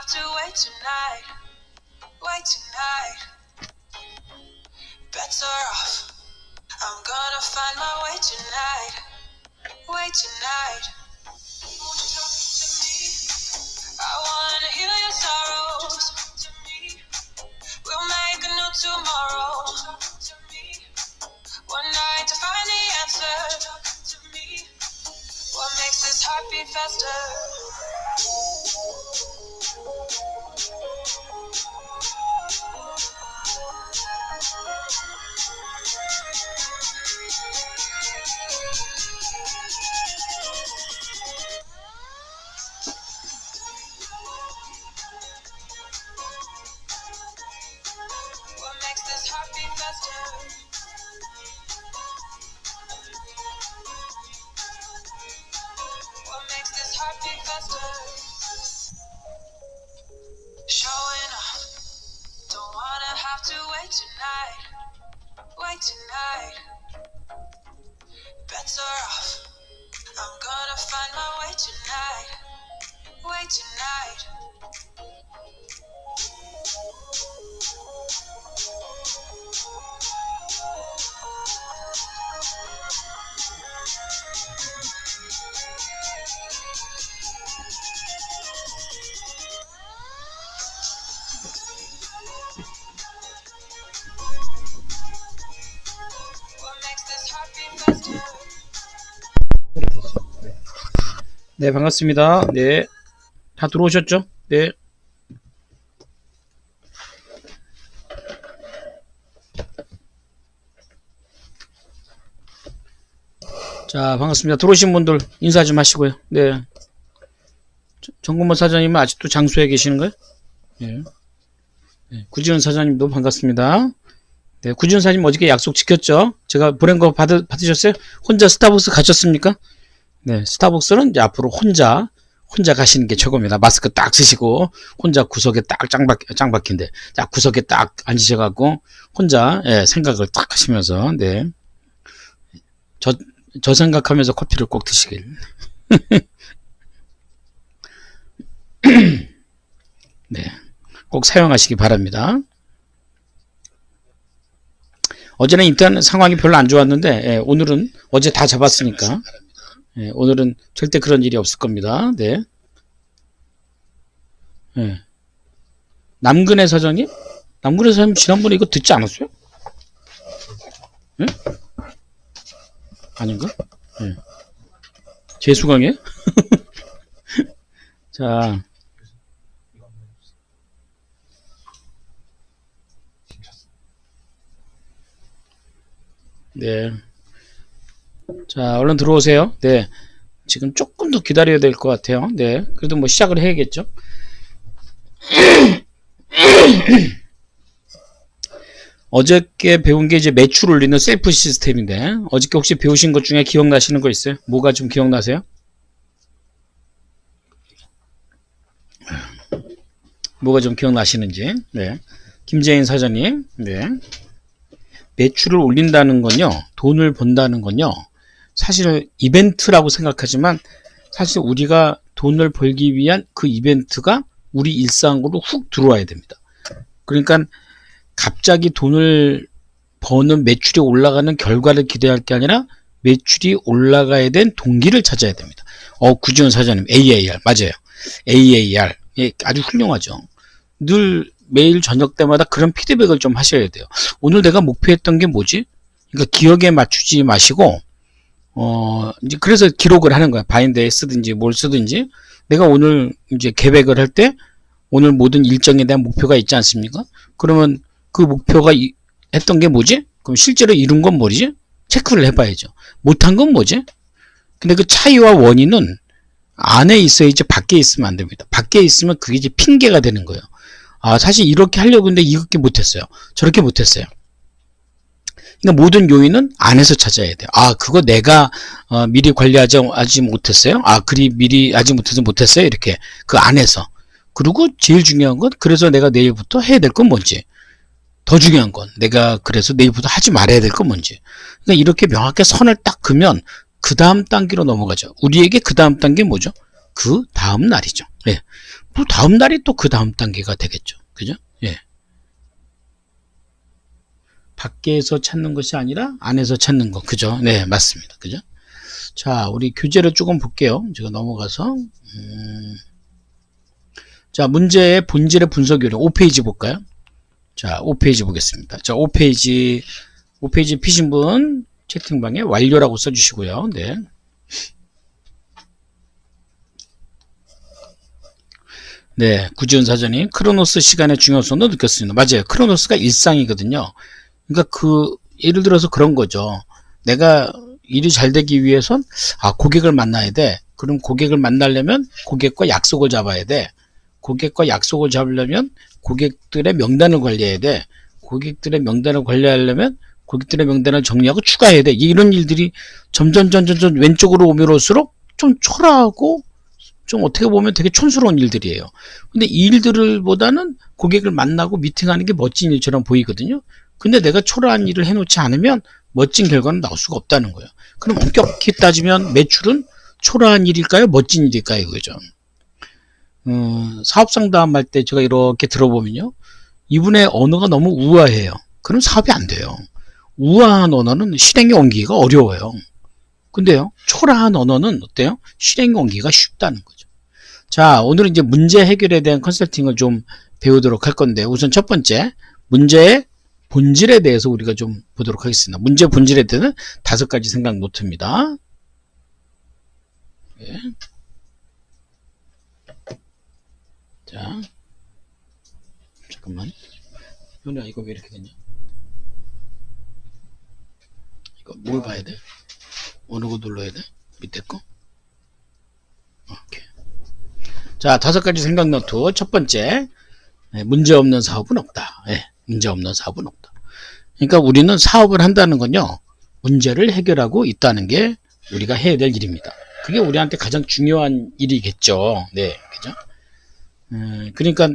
have to wait tonight. Wait tonight. Bets are off. I'm gonna find my way tonight. Wait tonight. Won't you talk to me? I wanna heal your sorrows. To me. We'll make a new tomorrow. To me. One night to find the answer. To me. What makes this heart beat faster? What makes this heart beat faster? What makes this heart beat faster? Showing up. Don't wanna have to wait tonight. Wait tonight. Bets are off. I'm gonna find my way tonight. Wait tonight. What makes this heart beat faster? 네, 반갑습니다. 네, 다 들어오셨죠? 네. 자, 반갑습니다. 들어오신 분들 인사 좀 하시고요. 네. 정근모 사장님은 아직도 장소에 계시는가요? 네. 네. 구지훈 사장님도 반갑습니다. 네, 구지훈 사장님 어저께 약속 지켰죠? 제가 보낸 거 받으셨어요? 혼자 스타벅스 가셨습니까? 네, 스타벅스는 이제 앞으로 혼자 가시는 게 최고입니다. 마스크 딱 쓰시고 혼자 구석에 딱 짱 박힌데 딱 구석에 딱 앉으셔갖고 혼자 생각을 딱 하시면서 네, 저 생각하면서 커피를 꼭 드시길. 네, 꼭 사용하시기 바랍니다. 어제는 인터넷 상황이 별로 안 좋았는데 오늘은 어제 다 잡았으니까 오늘은 절대 그런 일이 없을 겁니다. 네. 네. 남근의 사장님? 남근의 사장님 지난번에 이거 듣지 않았어요? 네? 아닌가? 네. 재수강이에요? 자. 네. 자, 얼른 들어오세요. 네. 지금 조금 더 기다려야 될 것 같아요. 네. 그래도 뭐 시작을 해야겠죠. 어저께 배운 게 이제 매출 올리는 셀프 시스템인데, 어저께 혹시 배우신 것 중에 기억나시는 거 있어요? 뭐가 좀 기억나세요? 뭐가 좀 기억나시는지. 네. 김재인 사장님. 네. 매출을 올린다는 건요, 돈을 번다는 건요, 사실 이벤트라고 생각하지만 사실 우리가 돈을 벌기 위한 그 이벤트가 우리 일상으로 훅 들어와야 됩니다. 그러니까 갑자기 돈을 버는 매출이 올라가는 결과를 기대할 게 아니라 매출이 올라가야 된 동기를 찾아야 됩니다. 구지훈 사장님 AAR 맞아요. AAR 아주 훌륭하죠. 늘 매일 저녁 때마다 그런 피드백을 좀 하셔야 돼요. 오늘 내가 목표했던 게 뭐지? 그러니까 기억에 맞추지 마시고 이제 그래서 기록을 하는 거야. 바인드에 쓰든지 뭘 쓰든지. 내가 오늘 이제 계획을 할 때 오늘 모든 일정에 대한 목표가 있지 않습니까? 그러면 그 목표가 했던 게 뭐지? 그럼 실제로 이룬 건 뭐지? 체크를 해봐야죠. 못한 건 뭐지? 근데 그 차이와 원인은 안에 있어야지 밖에 있으면 안 됩니다. 밖에 있으면 그게 이제 핑계가 되는 거예요. 사실 이렇게 하려고 했는데 이렇게 못했어요. 저렇게 못했어요. 그러니까 모든 요인은 안에서 찾아야 돼요. 그거 내가 미리 관리하지 못했어요. 미리 하지 못했어요. 이렇게 그 안에서. 그리고 제일 중요한 건 그래서 내가 내일부터 해야 될 건 뭔지. 더 중요한 건 내가 그래서 내일부터 하지 말아야 될 건 뭔지. 그러니까 이렇게 명확하게 선을 딱 그으면 그 다음 단계로 넘어가죠. 우리에게 그 다음 단계 뭐죠? 그 다음 날이죠. 예. 또 다음 날이 또 그 다음 단계가 되겠죠. 그죠? 예. 밖에서 찾는 것이 아니라 안에서 찾는 것. 그죠? 네, 맞습니다. 그죠? 자, 우리 교재를 조금 볼게요. 제가 넘어가서. 자, 문제의 본질의 분석 요령 5페이지 볼까요? 자, 5페이지 보겠습니다. 자, 5페이지 피신 분 채팅방에 완료라고 써주시고요. 네. 네, 구지훈 사전님, 크로노스 시간의 중요성도 느꼈습니다. 맞아요. 크로노스가 일상이거든요. 그러니까 예를 들어서 그런 거죠. 내가 일이 잘 되기 위해선, 고객을 만나야 돼. 그럼 고객을 만나려면 고객과 약속을 잡아야 돼. 고객과 약속을 잡으려면 고객들의 명단을 관리해야 돼. 고객들의 명단을 관리하려면 고객들의 명단을 정리하고 추가해야 돼. 이런 일들이 점점 왼쪽으로 오면 올수록 좀 초라하고 좀 어떻게 보면 되게 촌스러운 일들이에요. 근데 이 일들보다는 고객을 만나고 미팅하는 게 멋진 일처럼 보이거든요. 근데 내가 초라한 일을 해놓지 않으면 멋진 결과는 나올 수가 없다는 거예요. 그럼 엄격히 따지면 매출은 초라한 일일까요? 멋진 일일까요? 그죠? 사업 상담할 때 제가 이렇게 들어보면요. 이분의 언어가 너무 우아해요. 그럼 사업이 안 돼요. 우아한 언어는 실행에 옮기기가 어려워요. 근데요, 초라한 언어는 어때요? 실행에 옮기기가 쉽다는 거죠. 자, 오늘은 이제 문제 해결에 대한 컨설팅을 좀 배우도록 할 건데, 우선 첫 번째, 문제의 본질에 대해서 우리가 좀 보도록 하겠습니다. 문제 본질에 대해서는 5가지 생각 노트입니다. 네. 자, 잠깐만. 현우야, 이거 왜 이렇게 됐냐? 이거 뭘 봐야 돼? 어느 거 눌러야 돼? 밑에 거? 오케이. 자, 5가지 생각 노트. 첫 번째, 문제 없는 사업은 없다. 문제 없는 사업은 없다. 그러니까 우리는 사업을 한다는 건요, 문제를 해결하고 있다는 게 우리가 해야 될 일입니다. 그게 우리한테 가장 중요한 일이겠죠. 네, 그죠? 그러니까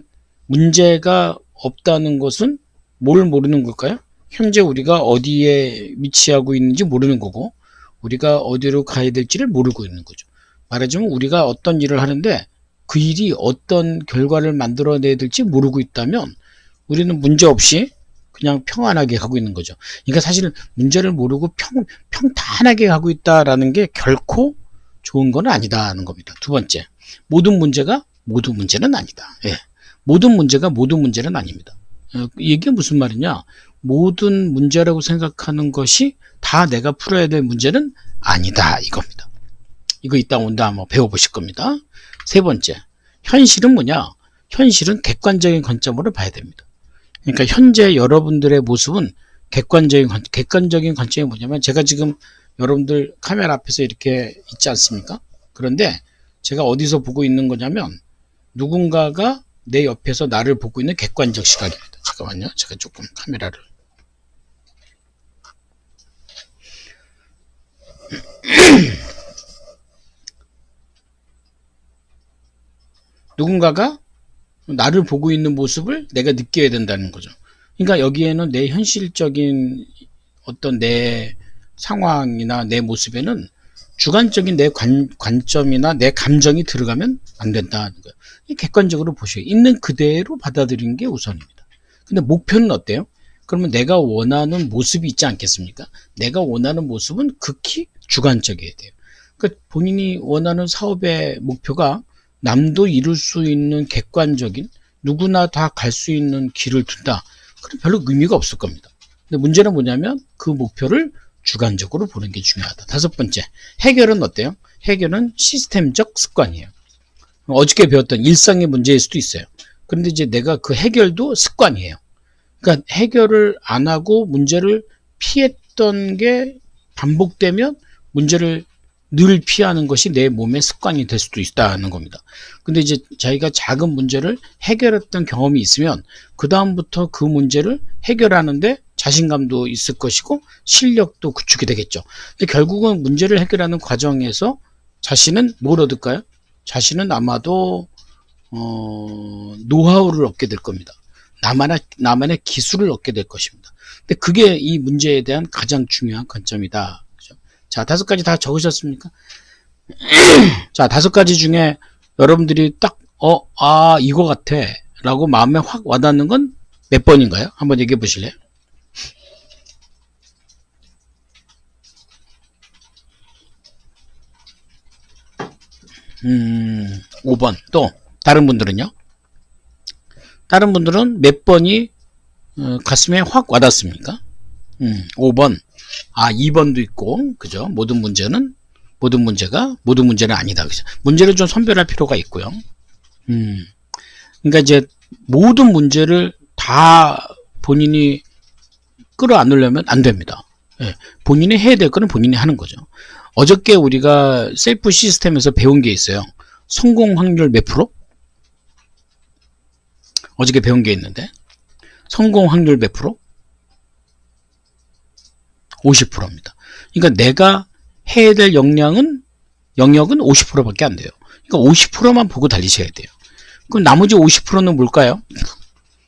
문제가 없다는 것은 뭘 모르는 걸까요? 현재 우리가 어디에 위치하고 있는지 모르는 거고, 우리가 어디로 가야 될지를 모르고 있는 거죠. 말하자면 우리가 어떤 일을 하는데 그 일이 어떤 결과를 만들어내야 될지 모르고 있다면 우리는 문제없이 그냥 평안하게 가고 있는 거죠. 그러니까 사실 문제를 모르고 평탄하게 가고 있다라는 게 결코 좋은 건 아니다는 겁니다. 두 번째, 모든 문제가 모든 문제는 아니다. 모든 문제가 모든 문제는 아닙니다. 이게 무슨 말이냐? 모든 문제라고 생각하는 것이 다 내가 풀어야 될 문제는 아니다, 이겁니다. 이거 이따 온다 한번 배워보실 겁니다. 세 번째, 현실은 뭐냐? 현실은 객관적인 관점으로 봐야 됩니다. 그러니까 현재 여러분들의 모습은 객관적인 관점이 뭐냐면, 제가 지금 여러분들 카메라 앞에서 이렇게 있지 않습니까? 그런데 제가 어디서 보고 있는 거냐면, 누군가가 내 옆에서 나를 보고 있는 객관적 시각입니다. 잠깐만요. 제가 조금 카메라를. 누군가가 나를 보고 있는 모습을 내가 느껴야 된다는 거죠. 그러니까 여기에는 내 현실적인 어떤 내 상황이나 내 모습에는 주관적인 내 관점이나 내 감정이 들어가면 안 된다는 거예요. 객관적으로 보셔요. 있는 그대로 받아들이는 게 우선입니다. 근데 목표는 어때요? 그러면 내가 원하는 모습이 있지 않겠습니까? 내가 원하는 모습은 극히 주관적이어야 돼요. 그러니까 본인이 원하는 사업의 목표가 남도 이룰 수 있는 객관적인, 누구나 다 갈 수 있는 길을 둔다. 그럼 별로 의미가 없을 겁니다. 근데 문제는 뭐냐면 그 목표를 주관적으로 보는 게 중요하다. 5번째, 해결은 어때요? 해결은 시스템적 습관이에요. 어저께 배웠던 일상의 문제일 수도 있어요. 그런데 이제 내가 그 해결도 습관이에요. 그러니까 해결을 안 하고 문제를 피했던 게 반복되면 문제를 늘 피하는 것이 내 몸의 습관이 될 수도 있다는 겁니다. 근데 이제 자기가 작은 문제를 해결했던 경험이 있으면 그 다음부터 그 문제를 해결하는데 자신감도 있을 것이고 실력도 구축이 되겠죠. 근데 결국은 문제를 해결하는 과정에서 자신은 뭘 얻을까요? 자신은 아마도 노하우를 얻게 될 겁니다. 나만의 기술을 얻게 될 것입니다. 근데 그게 이 문제에 대한 가장 중요한 관점이다. 그죠? 자, 5가지 다 적으셨습니까? 자, 5가지 중에 여러분들이 딱 이거 같아 라고 마음에 확 와닿는 건 몇 번인가요? 한번 얘기해 보실래요? 5번. 또 다른 분들은요? 다른 분들은 몇 번이 가슴에 확 와닿습니까? 5번. 2번도 있고, 그죠? 모든 문제는 아니다. 그죠? 문제를 좀 선별할 필요가 있고요. 그러니까 이제 모든 문제를 다 본인이 끌어안으려면 안 됩니다. 예, 본인이 해야 될 거는 본인이 하는 거죠. 어저께 우리가 셀프 시스템에서 배운 게 있어요. 성공 확률 몇 프로? 어저께 배운 게 있는데 성공 확률 몇 프로? 50%입니다. 그러니까 내가 해야 될 영역은 50%밖에 안 돼요. 그러니까 50%만 보고 달리셔야 돼요. 그럼 나머지 50%는 뭘까요?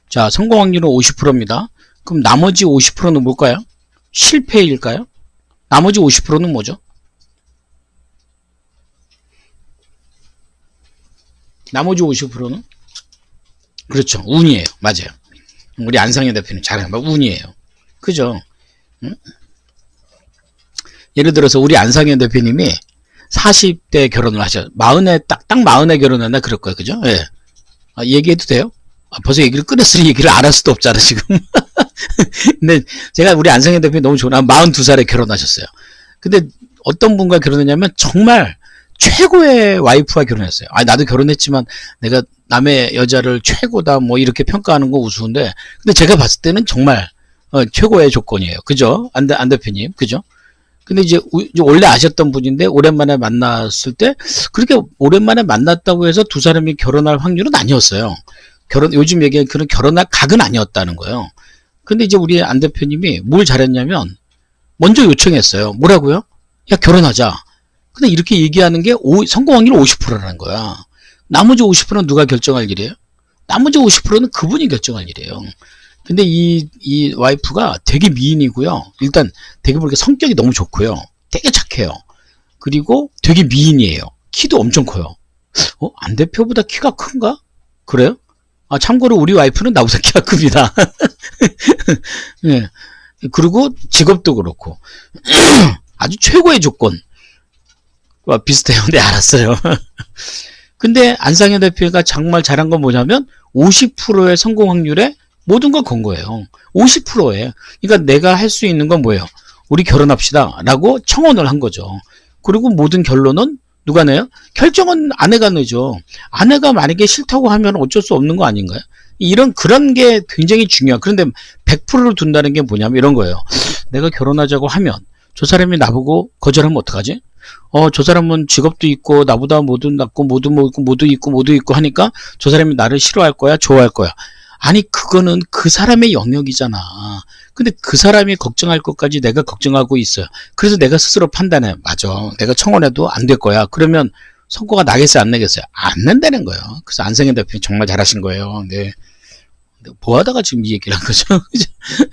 자, 성공 확률은 50%입니다. 그럼 나머지 50%는 뭘까요? 실패일까요? 나머지 50%는 뭐죠? 나머지 50%는? 그렇죠. 운이에요. 맞아요. 우리 안상현 대표님 잘해요. 운이에요. 그죠? 응? 예를 들어서 우리 안상현 대표님이 40대 결혼을 하셔. 40에 딱 40에 결혼했나 그럴 거예요. 그죠? 예. 얘기해도 돼요? 벌써 얘기를 끊었으니 얘기를 안 할 수도 없잖아, 지금. 근데 제가 우리 안상현 대표님 너무 좋아. 42살에 결혼하셨어요. 근데 어떤 분과 결혼했냐면 정말 최고의 와이프와 결혼했어요. 나도 결혼했지만 내가 남의 여자를 최고다 뭐 이렇게 평가하는 거 우스운데, 근데 제가 봤을 때는 정말 최고의 조건이에요. 그죠? 안 대표님. 그죠? 근데 이제 원래 아셨던 분인데 오랜만에 만났을 때 그렇게 오랜만에 만났다고 해서 두 사람이 결혼할 확률은 아니었어요. 요즘 얘기하는 그런 결혼할 각은 아니었다는 거예요. 근데 이제 우리 안 대표님이 뭘 잘했냐면 먼저 요청했어요. 뭐라고요? 야, 결혼하자. 근데 이렇게 얘기하는 게 성공 확률 50%라는 거야. 나머지 50%는 누가 결정할 일이에요? 나머지 50%는 그분이 결정할 일이에요. 근데 이 와이프가 되게 미인이고요. 일단 되게 보니까 성격이 너무 좋고요. 되게 착해요. 그리고 되게 미인이에요. 키도 엄청 커요. 안 대표보다 키가 큰가? 그래요? 참고로 우리 와이프는 나보다 키가 큽니다. 네. 그리고 직업도 그렇고 아주 최고의 조건. 비슷해요. 네, 알았어요. 근데 안상현 대표가 정말 잘한 건 뭐냐면 50%의 성공 확률에 모든 걸 건 거예요. 50%예요. 그러니까 내가 할 수 있는 건 뭐예요? 우리 결혼합시다 라고 청혼을 한 거죠. 그리고 모든 결론은 누가 내요? 결정은 아내가 내죠. 아내가 만약에 싫다고 하면 어쩔 수 없는 거 아닌가요? 그런 게 굉장히 중요해요. 그런데 100%를 둔다는 게 뭐냐면 이런 거예요. 내가 결혼하자고 하면 저 사람이 나보고 거절하면 어떡하지? 저 사람은 직업도 있고 나보다 모두 낫고 모두 있고 하니까 저 사람이 나를 싫어할 거야, 좋아할 거야. 아니, 그거는 그 사람의 영역이잖아. 근데 그 사람이 걱정할 것까지 내가 걱정하고 있어요. 그래서 내가 스스로 판단해. 맞아. 내가 청혼해도 안 될 거야. 그러면 성과가 나겠어요? 안 나겠어요? 안 난다는 거예요. 그래서 안상현 대표님 정말 잘하신 거예요. 네. 뭐 하다가 지금 이 얘기를 한 거죠?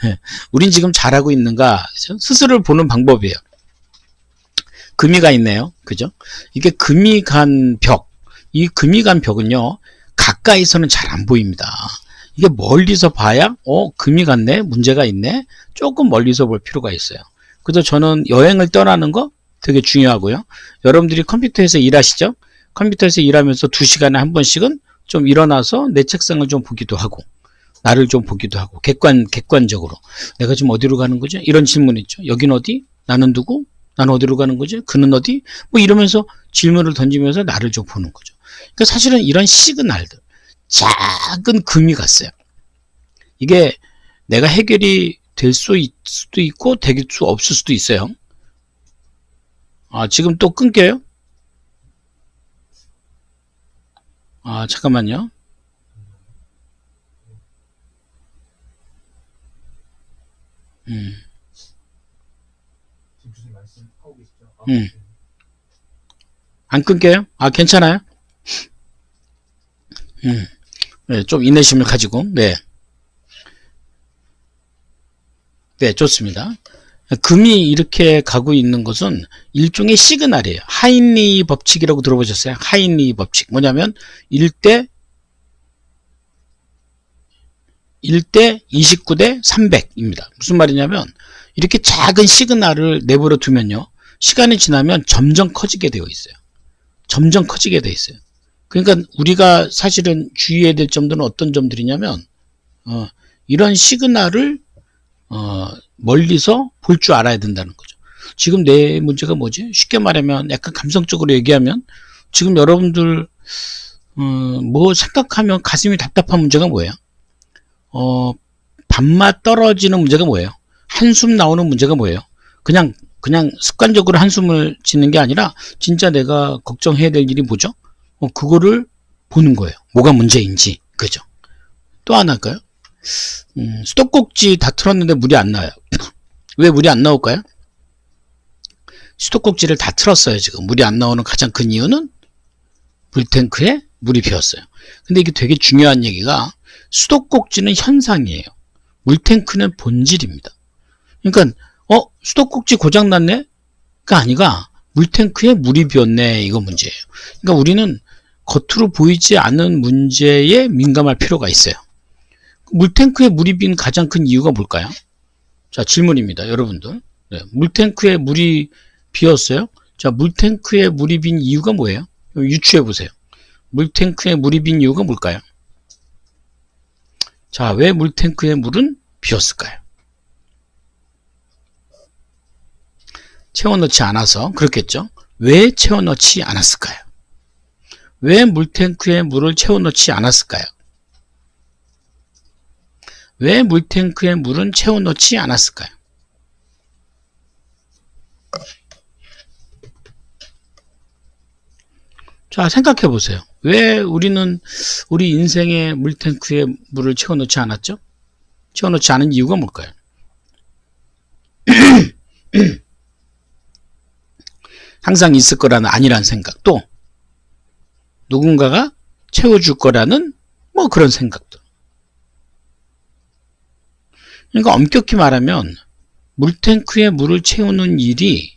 네. 우린 지금 잘하고 있는가? 그죠? 스스로를 보는 방법이에요. 금이 가 있네요. 그죠? 이게 금이 간 벽. 이 금이 간 벽은요, 가까이서는 잘 안 보입니다. 이게 멀리서 봐야 금이 갔네, 문제가 있네, 조금 멀리서 볼 필요가 있어요. 그래서 저는 여행을 떠나는 거 되게 중요하고요. 여러분들이 컴퓨터에서 일하시죠? 컴퓨터에서 일하면서 2시간에 한 번씩은 좀 일어나서 내 책상을 좀 보기도 하고 나를 좀 보기도 하고 객관적으로 내가 지금 어디로 가는 거지? 이런 질문 있죠. 여긴 어디? 나는 누구? 나는 어디로 가는 거지? 그는 어디? 뭐 이러면서 질문을 던지면서 나를 좀 보는 거죠. 그러니까 사실은 이런 시그널들, 작은 금이 갔어요. 이게 내가 해결이 될 수도 있고 될 수 없을 수도 있어요. 지금 또 끊겨요? 잠깐만요. 안 끊겨요? 괜찮아요? 네, 좀 인내심을 가지고, 네. 네, 좋습니다. 금이 이렇게 가고 있는 것은 일종의 시그널이에요. 하인리 법칙이라고 들어보셨어요? 하인리 법칙. 뭐냐면 1대 29대 300입니다. 무슨 말이냐면 이렇게 작은 시그널을 내버려 두면요. 시간이 지나면 점점 커지게 되어 있어요. 점점 커지게 되어 있어요. 그러니까 우리가 사실은 주의해야 될 점들은 어떤 점들이냐면 이런 시그널을 멀리서 볼 줄 알아야 된다는 거죠. 지금 내 문제가 뭐지? 쉽게 말하면 약간 감성적으로 얘기하면 지금 여러분들 뭐 생각하면 가슴이 답답한 문제가 뭐예요? 밥맛 떨어지는 문제가 뭐예요? 한숨 나오는 문제가 뭐예요? 그냥 습관적으로 한숨을 짓는 게 아니라 진짜 내가 걱정해야 될 일이 뭐죠? 그거를 보는 거예요. 뭐가 문제인지. 그죠? 또 하나 할까요? 수도꼭지 다 틀었는데 물이 안 나와요. 왜 물이 안 나올까요? 수도꼭지를 다 틀었어요. 지금 물이 안 나오는 가장 큰 이유는 물탱크에 물이 비었어요. 근데 이게 되게 중요한 얘기가 수도꼭지는 현상이에요. 물탱크는 본질입니다. 그러니까 수도꼭지 고장났네? 가 아니라 물탱크에 물이 비었네. 이거 문제예요. 그러니까 우리는 겉으로 보이지 않는 문제에 민감할 필요가 있어요. 물탱크에 물이 빈 가장 큰 이유가 뭘까요? 자, 질문입니다. 여러분들. 네, 물탱크에 물이 비었어요. 자, 물탱크에 물이 빈 이유가 뭐예요? 유추해 보세요. 물탱크에 물이 빈 이유가 뭘까요? 자, 왜 물탱크에 물은 비었을까요? 채워넣지 않아서 그렇겠죠. 왜 채워넣지 않았을까요? 왜 물탱크에 물을 채워넣지 않았을까요? 왜 물탱크에 물은 채워넣지 않았을까요? 자, 생각해 보세요. 왜 우리는 우리 인생의 물탱크에 물을 채워넣지 않았죠? 채워넣지 않은 이유가 뭘까요? 항상 있을 거라는 아니란 생각, 또 누군가가 채워줄 거라는 뭐 그런 생각들. 그러니까 엄격히 말하면 물탱크에 물을 채우는 일이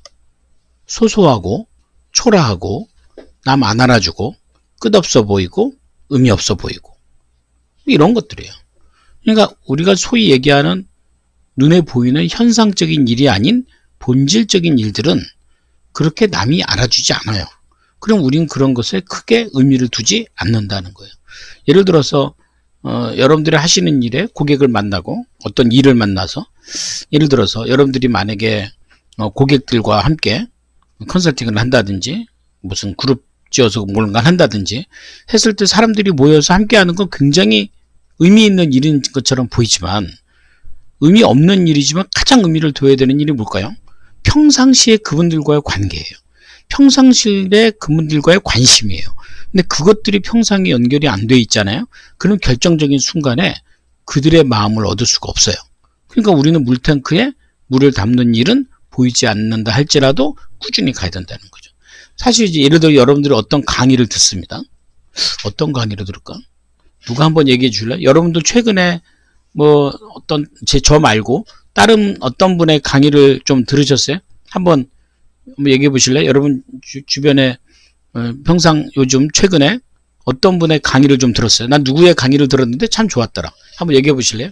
소소하고 초라하고 남 안 알아주고 끝없어 보이고 의미 없어 보이고 이런 것들이에요. 그러니까 우리가 소위 얘기하는 눈에 보이는 현상적인 일이 아닌 본질적인 일들은 그렇게 남이 알아주지 않아요. 그럼 우린 그런 것에 크게 의미를 두지 않는다는 거예요. 예를 들어서 여러분들이 하시는 일에 고객을 만나고 어떤 일을 만나서 예를 들어서 여러분들이 만약에 고객들과 함께 컨설팅을 한다든지 무슨 그룹 지어서 뭔가 한다든지 했을 때 사람들이 모여서 함께 하는 건 굉장히 의미 있는 일인 것처럼 보이지만 의미 없는 일이지만 가장 의미를 둬야 되는 일이 뭘까요? 평상시에 그분들과의 관계예요. 평상시에 그분들과의 관심이에요. 근데 그것들이 평상에 연결이 안 돼 있잖아요. 그런 결정적인 순간에 그들의 마음을 얻을 수가 없어요. 그러니까 우리는 물탱크에 물을 담는 일은 보이지 않는다 할지라도 꾸준히 가야 된다는 거죠. 사실 이제 예를 들어 여러분들이 어떤 강의를 듣습니다. 어떤 강의를 들을까? 누가 한번 얘기해 줄래요? 여러분들 최근에 뭐 어떤 저 말고 다른 어떤 분의 강의를 좀 들으셨어요? 한번 얘기해 보실래요? 여러분 주변에 평상 요즘 최근에 어떤 분의 강의를 좀 들었어요? 난 누구의 강의를 들었는데 참 좋았더라. 한번 얘기해 보실래요?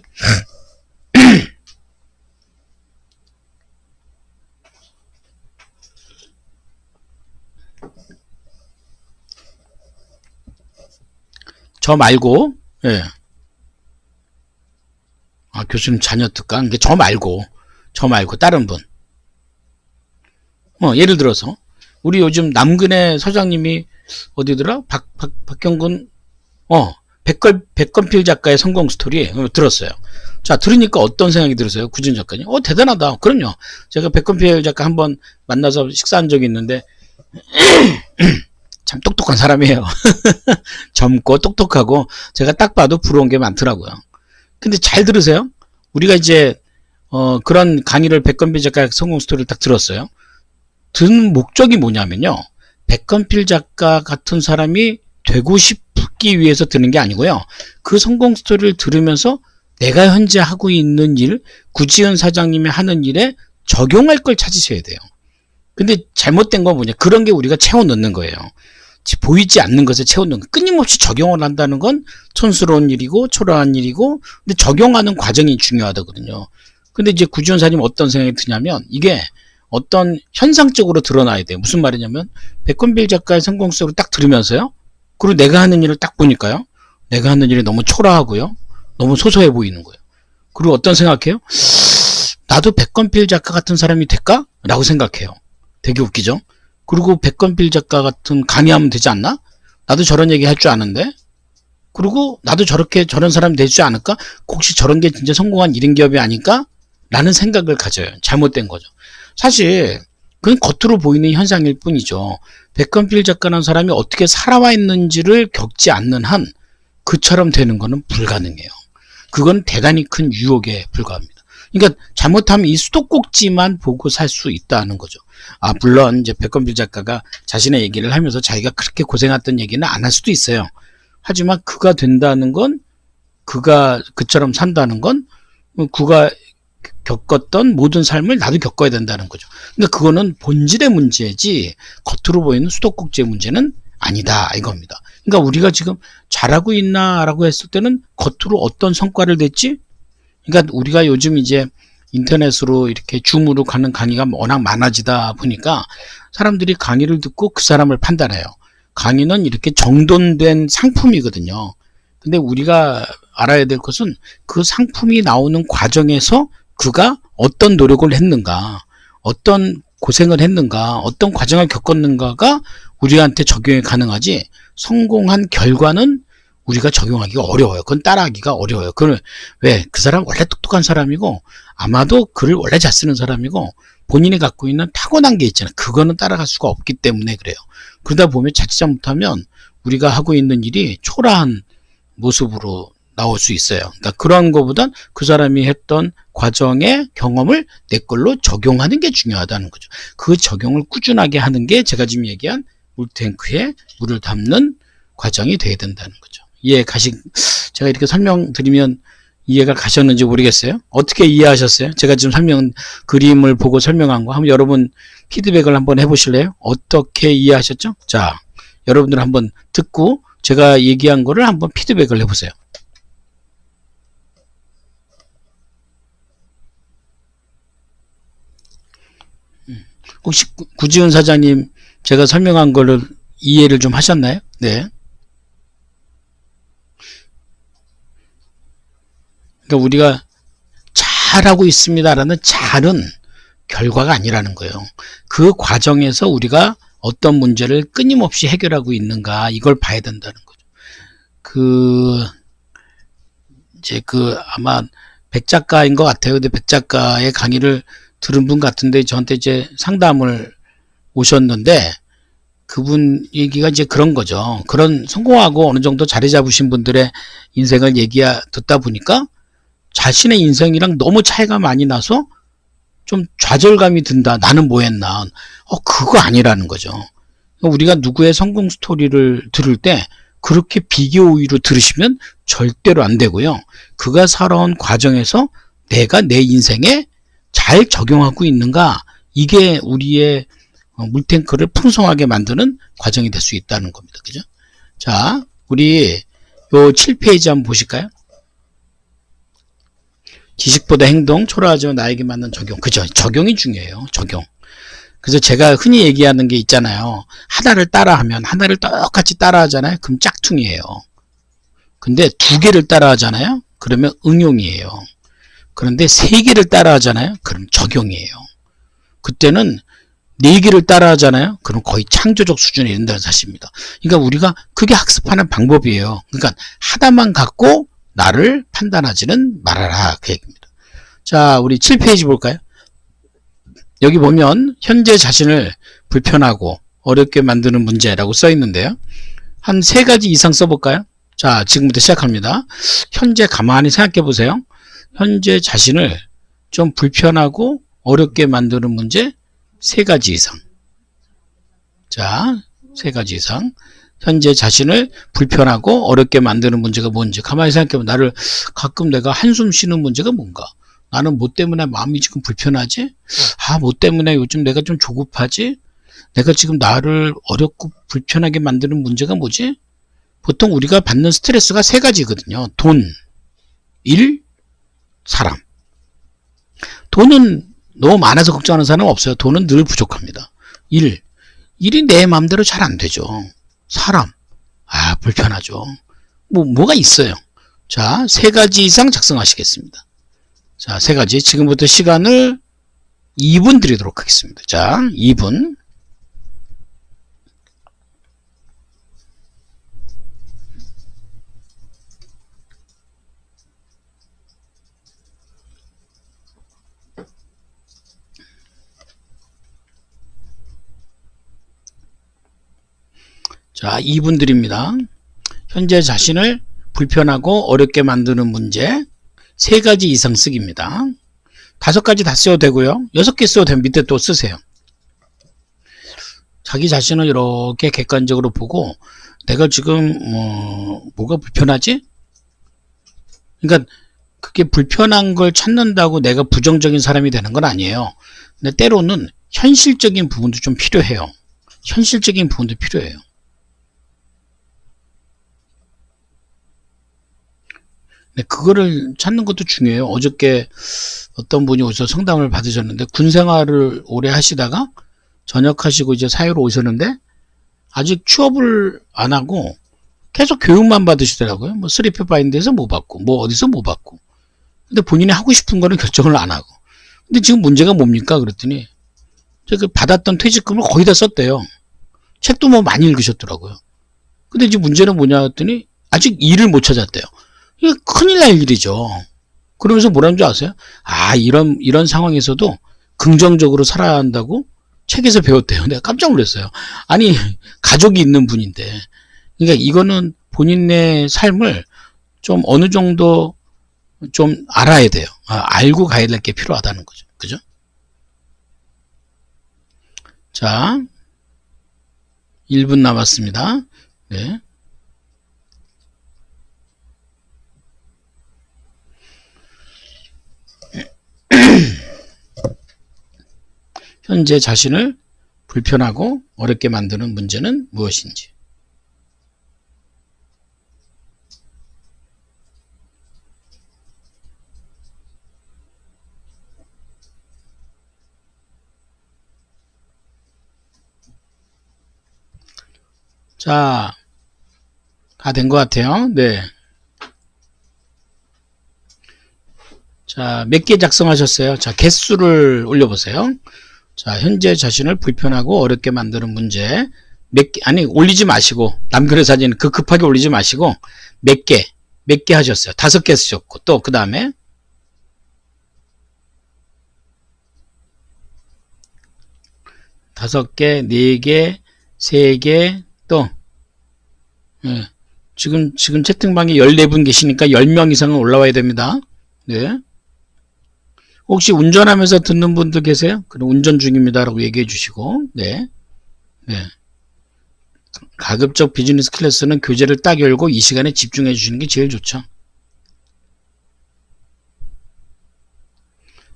저 말고, 예. 아, 교수님 자녀 특강? 이게 저 말고 다른 분. 예를 들어서 우리 요즘 남근의 서장님이 어디더라? 박경근 백건필 작가의 성공 스토리 들었어요. 자, 들으니까 어떤 생각이 들으세요? 구준 작가님. 대단하다. 그럼요. 제가 백건필 작가 한번 만나서 식사한 적이 있는데 참 똑똑한 사람이에요. 젊고 똑똑하고 제가 딱 봐도 부러운 게 많더라고요. 근데 잘 들으세요. 우리가 이제 그런 강의를 백건필 작가의 성공 스토리를 딱 들었어요. 듣는 목적이 뭐냐면요. 백건필 작가 같은 사람이 되고 싶기 위해서 듣는 게 아니고요. 그 성공 스토리를 들으면서 내가 현재 하고 있는 일, 구지은 사장님이 하는 일에 적용할 걸 찾으셔야 돼요. 근데 잘못된 건 뭐냐? 그런 게 우리가 채워 넣는 거예요. 보이지 않는 것에 채워 넣는 거. 끊임없이 적용을 한다는 건 촌스러운 일이고 초라한 일이고, 근데 적용하는 과정이 중요하거든요. 근데 이제 구지원사님 어떤 생각이 드냐면, 이게 어떤 현상적으로 드러나야 돼요. 무슨 말이냐면, 백건빌 작가의 성공적으로 딱 들으면서요, 그리고 내가 하는 일을 딱 보니까요, 내가 하는 일이 너무 초라하고요, 너무 소소해 보이는 거예요. 그리고 어떤 생각해요? 나도 백건필 작가 같은 사람이 될까? 라고 생각해요. 되게 웃기죠? 그리고 백건필 작가 같은 강의하면 되지 않나? 나도 저런 얘기 할 줄 아는데? 그리고 나도 저런 사람이 되지 않을까? 혹시 저런 게 진짜 성공한 1인 기업이 아닐까? 라는 생각을 가져요. 잘못된 거죠. 사실 그건 겉으로 보이는 현상일 뿐이죠. 백건필 작가라는 사람이 어떻게 살아와 있는지를 겪지 않는 한 그처럼 되는 거는 불가능해요. 그건 대단히 큰 유혹에 불과합니다. 그러니까 잘못하면 이 수도꼭지만 보고 살 수 있다는 거죠. 물론 이제 백건필 작가가 자신의 얘기를 하면서 자기가 그렇게 고생했던 얘기는 안 할 수도 있어요. 하지만 그가 된다는 건, 그가 그처럼 산다는 건, 그가 겪었던 모든 삶을 나도 겪어야 된다는 거죠. 그러니까 그거는 본질의 문제지 겉으로 보이는 수도꼭지의 문제는 아니다 이겁니다. 그러니까 우리가 지금 잘하고 있나라고 했을 때는 겉으로 어떤 성과를 냈지? 그러니까 우리가 요즘 이제 인터넷으로 이렇게 줌으로 가는 강의가 워낙 많아지다 보니까 사람들이 강의를 듣고 그 사람을 판단해요. 강의는 이렇게 정돈된 상품이거든요. 근데 우리가 알아야 될 것은 그 상품이 나오는 과정에서 그가 어떤 노력을 했는가, 어떤 고생을 했는가, 어떤 과정을 겪었는가가 우리한테 적용이 가능하지, 성공한 결과는 우리가 적용하기가 어려워요. 그건 따라하기가 어려워요. 그건 왜? 그 사람 원래 똑똑한 사람이고, 아마도 글을 원래 잘 쓰는 사람이고, 본인이 갖고 있는 타고난 게 있잖아요. 그거는 따라갈 수가 없기 때문에 그래요. 그러다 보면 자칫 잘못하면 우리가 하고 있는 일이 초라한 모습으로 나올 수 있어요. 그러니까 그런 거보단 그 사람이 했던 과정의 경험을 내 걸로 적용하는 게 중요하다는 거죠. 그 적용을 꾸준하게 하는 게 제가 지금 얘기한 물탱크에 물을 담는 과정이 돼야 된다는 거죠. 제가 이렇게 설명드리면 이해가 가셨는지 모르겠어요. 어떻게 이해하셨어요? 제가 지금 그림을 보고 설명한 거 한번 여러분 피드백을 한번 해보실래요? 어떻게 이해하셨죠? 자, 여러분들 한번 듣고 제가 얘기한 거를 한번 피드백을 해보세요. 혹시 구지훈 사장님 제가 설명한 거를 이해를 좀 하셨나요? 네. 그러니까 우리가 잘하고 있습니다라는 잘은 결과가 아니라는 거예요. 그 과정에서 우리가 어떤 문제를 끊임없이 해결하고 있는가, 이걸 봐야 된다는 거죠. 아마 백 작가인 것 같아요. 근데 백 작가의 강의를 들은 분 같은데 저한테 이제 상담을 오셨는데, 그분 얘기가 이제 그런 거죠. 그런 성공하고 어느 정도 자리 잡으신 분들의 인생을 듣다 보니까 자신의 인생이랑 너무 차이가 많이 나서 좀 좌절감이 든다. 나는 뭐 했나. 그거 아니라는 거죠. 우리가 누구의 성공 스토리를 들을 때 그렇게 비교 우위로 들으시면 절대로 안 되고요. 그가 살아온 과정에서 내가 내 인생에 잘 적용하고 있는가, 이게 우리의 물탱크를 풍성하게 만드는 과정이 될 수 있다는 겁니다. 그죠? 자, 우리 요 7페이지 한번 보실까요? 지식보다 행동, 초라하지만 나에게 맞는 적용. 그죠? 적용이 중요해요. 적용. 그래서 제가 흔히 얘기하는 게 있잖아요. 하나를 따라하면 하나를 똑같이 따라하잖아요. 그럼 짝퉁이에요. 근데 두 개를 따라하잖아요. 그러면 응용이에요. 그런데 세 개를 따라하잖아요. 그럼 적용이에요. 그때는 네 개를 따라하잖아요. 그럼 거의 창조적 수준에 이른다는 사실입니다. 그러니까 우리가 그게 학습하는 방법이에요. 그러니까 하나만 갖고 나를 판단하지는 말아라, 그 얘기입니다. 자, 우리 7페이지 볼까요? 여기 보면 현재 자신을 불편하고 어렵게 만드는 문제라고 써 있는데요. 한 3가지 이상 써볼까요? 자, 지금부터 시작합니다. 현재 가만히 생각해 보세요. 현재 자신을 좀 불편하고 어렵게 만드는 문제 3가지 이상. 자, 3가지 이상. 현재 자신을 불편하고 어렵게 만드는 문제가 뭔지 가만히 생각해보면, 가끔 내가 한숨 쉬는 문제가 뭔가, 나는 뭐 때문에 마음이 지금 불편하지? 뭐 때문에 요즘 내가 좀 조급하지? 내가 지금 나를 어렵고 불편하게 만드는 문제가 뭐지? 보통 우리가 받는 스트레스가 세 가지거든요. 돈, 일, 사람. 돈은 너무 많아서 걱정하는 사람은 없어요. 돈은 늘 부족합니다. 일이 내 마음대로 잘 안 되죠. 사람, 불편하죠. 뭐가 있어요. 자, 세 가지 이상 작성하시겠습니다. 자, 세 가지. 지금부터 시간을 2분 드리도록 하겠습니다. 자, 2분. 자, 2분 드립니다. 현재 자신을 불편하고 어렵게 만드는 문제 세 가지 이상 쓰기입니다. 5가지 다 써도 되고요. 6개 써도 되면 밑에 또 쓰세요. 자기 자신을 이렇게 객관적으로 보고 내가 지금 뭐가 불편하지? 그러니까 그게 불편한 걸 찾는다고 내가 부정적인 사람이 되는 건 아니에요. 근데 때로는 현실적인 부분도 좀 필요해요. 현실적인 부분도 필요해요. 그거를 찾는 것도 중요해요. 어저께 어떤 분이 오셔서 성담을 받으셨는데 군 생활을 오래 하시다가 전역하시고 이제 사회로 오셨는데 아직 취업을 안 하고 계속 교육만 받으시더라고요. 뭐 스리프 바인드에서 뭐 받고 뭐 어디서 뭐 받고. 근데 본인이 하고 싶은 거는 결정을 안 하고. 근데 지금 문제가 뭡니까? 그랬더니 그 받았던 퇴직금을 거의 다 썼대요. 책도 뭐 많이 읽으셨더라고요. 근데 이제 문제는 뭐냐 했더니 아직 일을 못 찾았대요. 이게 큰일 날 일이죠. 그러면서 뭐라는 줄 아세요? 이런 상황에서도 긍정적으로 살아야 한다고 책에서 배웠대요. 내가 깜짝 놀랐어요. 아니, 가족이 있는 분인데. 그러니까 이거는 본인의 삶을 좀 어느 정도 좀 알아야 돼요. 알고 가야 될 게 필요하다는 거죠. 그죠? 자, 1분 남았습니다. 네. 현재 자신을 불편하고 어렵게 만드는 문제는 무엇인지. 자, 다 된 것 같아요. 네. 자, 몇 개 작성하셨어요? 자, 개수를 올려보세요. 자, 현재 자신을 불편하고 어렵게 만드는 문제 몇 개, 올리지 마시고 남편의 사진 급하게 올리지 마시고 몇 개 하셨어요? 5개 쓰셨고 또 그 다음에 5개, 4개, 3개 또 지금 채팅방에 14분 계시니까 10명 이상은 올라와야 됩니다. 네. 혹시 운전하면서 듣는 분도 계세요? 그럼 운전 중입니다 라고 얘기해 주시고 네. 가급적 비즈니스 클래스는 교재를 딱 열고 이 시간에 집중해 주시는 게 제일 좋죠.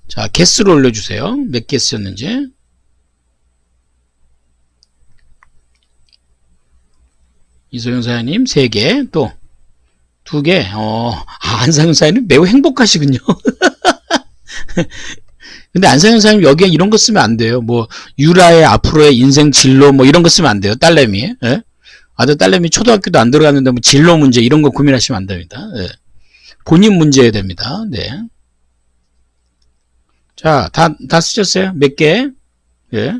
자, 개수를 올려주세요. 몇 개 쓰셨는지. 이소영 사장님 3개, 또 2개. 안상현 사장님 매우 행복하시군요. 근데 안상현 사장님 여기에 이런 거 쓰면 안 돼요. 뭐 유라의 앞으로의 인생 진로 뭐 이런 거 쓰면 안 돼요. 딸내미. 예? 아들 딸내미 초등학교도 안 들어갔는데 뭐 진로 문제 이런 거 고민하시면 안 됩니다. 예. 본인 문제여야 됩니다. 네. 자, 다 쓰셨어요? 몇 개? 예.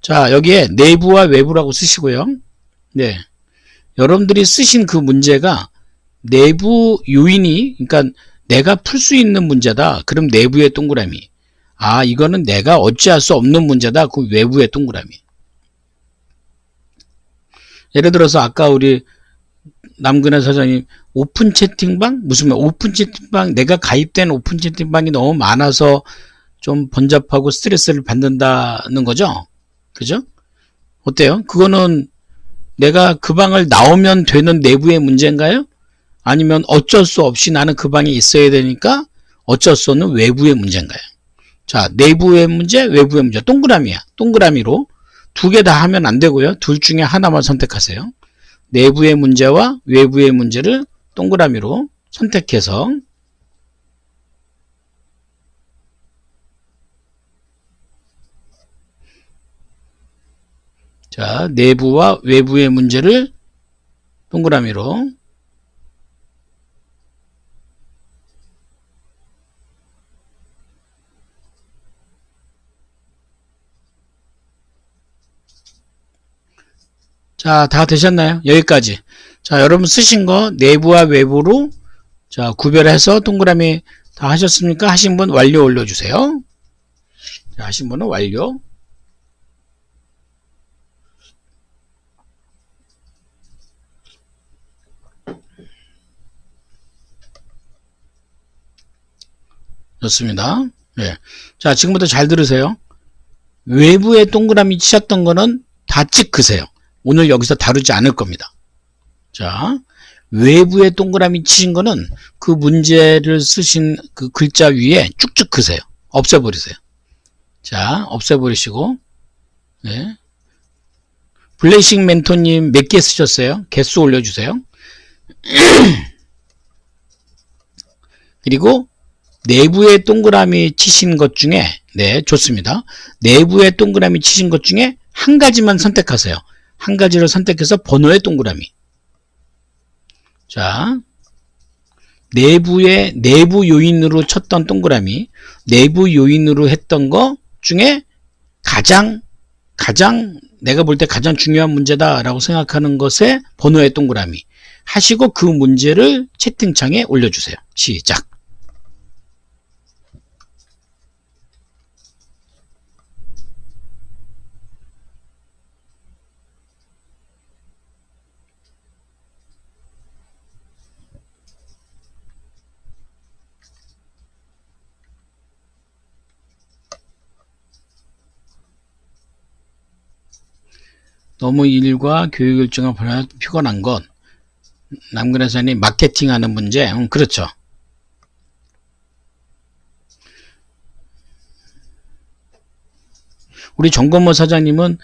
자, 여기에 내부와 외부라고 쓰시고요. 네. 여러분들이 쓰신 그 문제가 내부 요인이, 그러니까 내가 풀 수 있는 문제다. 그럼 내부의 동그라미. 이거는 내가 어찌할 수 없는 문제다. 그 외부의 동그라미. 예를 들어서 아까 우리 남근혜 사장님 오픈 채팅방? 무슨 말? 오픈 채팅방, 내가 가입된 오픈 채팅방이 너무 많아서 좀 번잡하고 스트레스를 받는다는 거죠. 그죠? 어때요? 그거는 내가 그 방을 나오면 되는 내부의 문제인가요? 아니면 어쩔 수 없이 나는 그 방에 있어야 되니까 어쩌서는 외부의 문제인가요? 자, 내부의 문제, 외부의 문제. 동그라미야. 동그라미로 두 개 다 하면 안 되고요. 둘 중에 하나만 선택하세요. 내부의 문제와 외부의 문제를 동그라미로 선택해서 자, 내부와 외부의 문제를 동그라미로 자, 다 되셨나요? 여기까지. 자, 여러분 쓰신 거 내부와 외부로 자, 구별해서 동그라미 다 하셨습니까? 하신 분 완료 올려주세요. 자, 하신 분은 완료. 좋습니다. 네. 자, 지금부터 잘 들으세요. 외부에 동그라미 치셨던 거는 다 찍으세요. 오늘 여기서 다루지 않을 겁니다. 자, 외부에 동그라미 치신 거는 그 문제를 쓰신 그 글자 위에 쭉쭉 그세요. 없애버리세요. 자, 없애버리시고, 네. 블레싱 멘토님 몇 개 쓰셨어요? 개수 올려주세요. 그리고 내부에 동그라미 치신 것 중에, 네, 좋습니다. 내부에 동그라미 치신 것 중에 한 가지만 선택하세요. 한 가지를 선택해서 번호의 동그라미. 자, 내부 요인으로 쳤던 동그라미, 내부 요인으로 했던 거 중에 가장 내가 볼 때 가장 중요한 문제다라고 생각하는 것에 번호의 동그라미 하시고 그 문제를 채팅창에 올려주세요. 시작. 너무 일과 교육 일정을 보내 피곤한 건 남근 회사님 마케팅하는 문제. 그렇죠. 우리 정건모 사장님은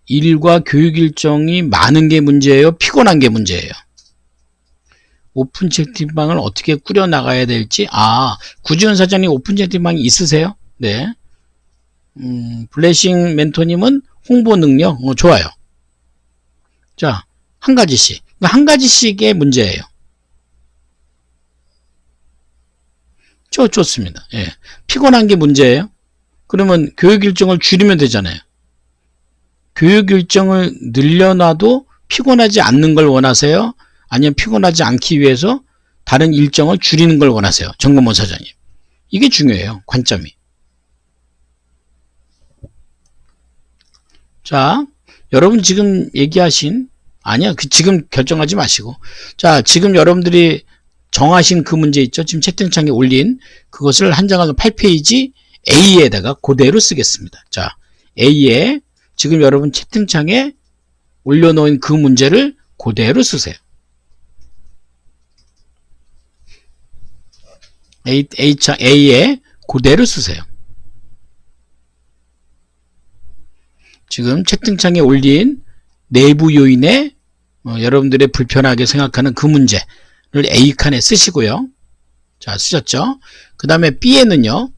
일과 교육 일정이 많은 게 문제예요? 피곤한 게 문제예요? 오픈 채팅방을 어떻게 꾸려나가야 될지. 구지훈 사장님 오픈 채팅방이 있으세요? 네. 블레싱 멘토님은 홍보 능력. 좋아요. 자, 한 가지씩. 한 가지씩의 문제예요. 좋습니다. 예. 피곤한 게 문제예요? 그러면 교육 일정을 줄이면 되잖아요. 교육 일정을 늘려놔도 피곤하지 않는 걸 원하세요? 아니면 피곤하지 않기 위해서 다른 일정을 줄이는 걸 원하세요? 정건모 사장님. 이게 중요해요. 관점이. 자, 여러분 지금 얘기하신, 지금 결정하지 마시고, 자, 지금 여러분들이 정하신 그 문제 있죠? 지금 채팅창에 올린 그것을 한 장을 8페이지 A에다가 그대로 쓰겠습니다. 자, A에 지금 여러분 채팅창에 올려놓은 그 문제를 그대로 쓰세요. A에 그대로 쓰세요. 지금 채팅창에 올린 내부 요인에 여러분들의 불편하게 생각하는 그 문제를 A칸에 쓰시고요. 자, 쓰셨죠? 그 다음에 B에는요,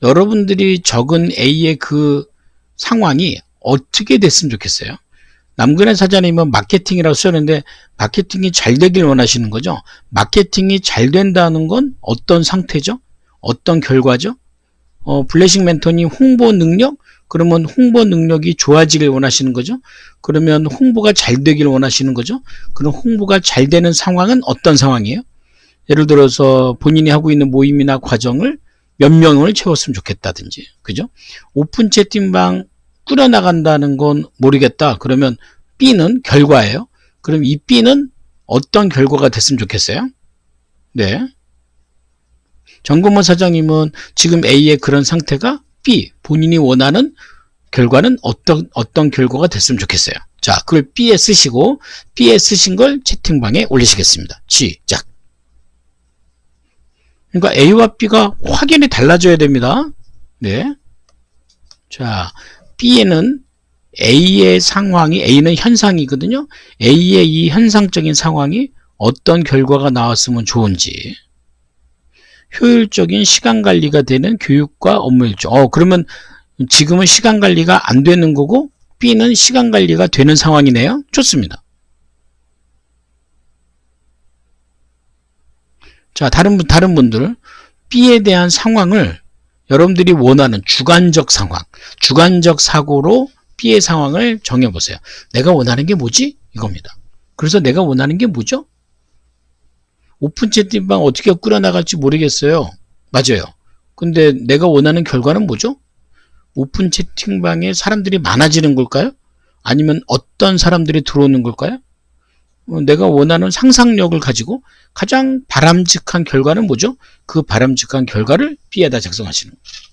여러분들이 적은 A의 그 상황이 어떻게 됐으면 좋겠어요? 남근의 사장님은 마케팅이라고 쓰셨는데 마케팅이 잘 되길 원하시는 거죠? 마케팅이 잘 된다는 건 어떤 상태죠? 어떤 결과죠? 블레싱 멘토님 홍보 능력? 그러면 홍보 능력이 좋아지길 원하시는 거죠? 그러면 홍보가 잘 되길 원하시는 거죠? 그럼 홍보가 잘 되는 상황은 어떤 상황이에요? 예를 들어서 본인이 하고 있는 모임이나 과정을 몇 명을 채웠으면 좋겠다든지, 그죠? 오픈 채팅방 꾸려나간다는 건 모르겠다. 그러면 B는 결과예요. 그럼 이 B는 어떤 결과가 됐으면 좋겠어요? 네. 정건모 사장님은 지금 A의 그런 상태가 B, 본인이 원하는 결과는 어떤 결과가 됐으면 좋겠어요. 자, 그걸 B에 쓰시고 B에 쓰신 걸 채팅방에 올리시겠습니다. 시작. 그러니까 A와 B가 확연히 달라져야 됩니다. 네. 자, B에는 A의 상황이, A는 현상이거든요. A의 이 현상적인 상황이 어떤 결과가 나왔으면 좋은지. 효율적인 시간 관리가 되는 교육과 업무 일정. 그러면 지금은 시간 관리가 안 되는 거고 B는 시간 관리가 되는 상황이네요. 좋습니다. 자, 다른 분들 B에 대한 상황을 여러분들이 원하는 주관적 상황, 주관적 사고로 B의 상황을 정해보세요. 내가 원하는 게 뭐지? 이겁니다. 그래서 내가 원하는 게 뭐죠? 오픈 채팅방 어떻게 꾸려나갈지 모르겠어요. 맞아요. 근데 내가 원하는 결과는 뭐죠? 오픈 채팅방에 사람들이 많아지는 걸까요? 아니면 어떤 사람들이 들어오는 걸까요? 내가 원하는 상상력을 가지고 가장 바람직한 결과는 뭐죠? 그 바람직한 결과를 B에다 작성하시는 거예요.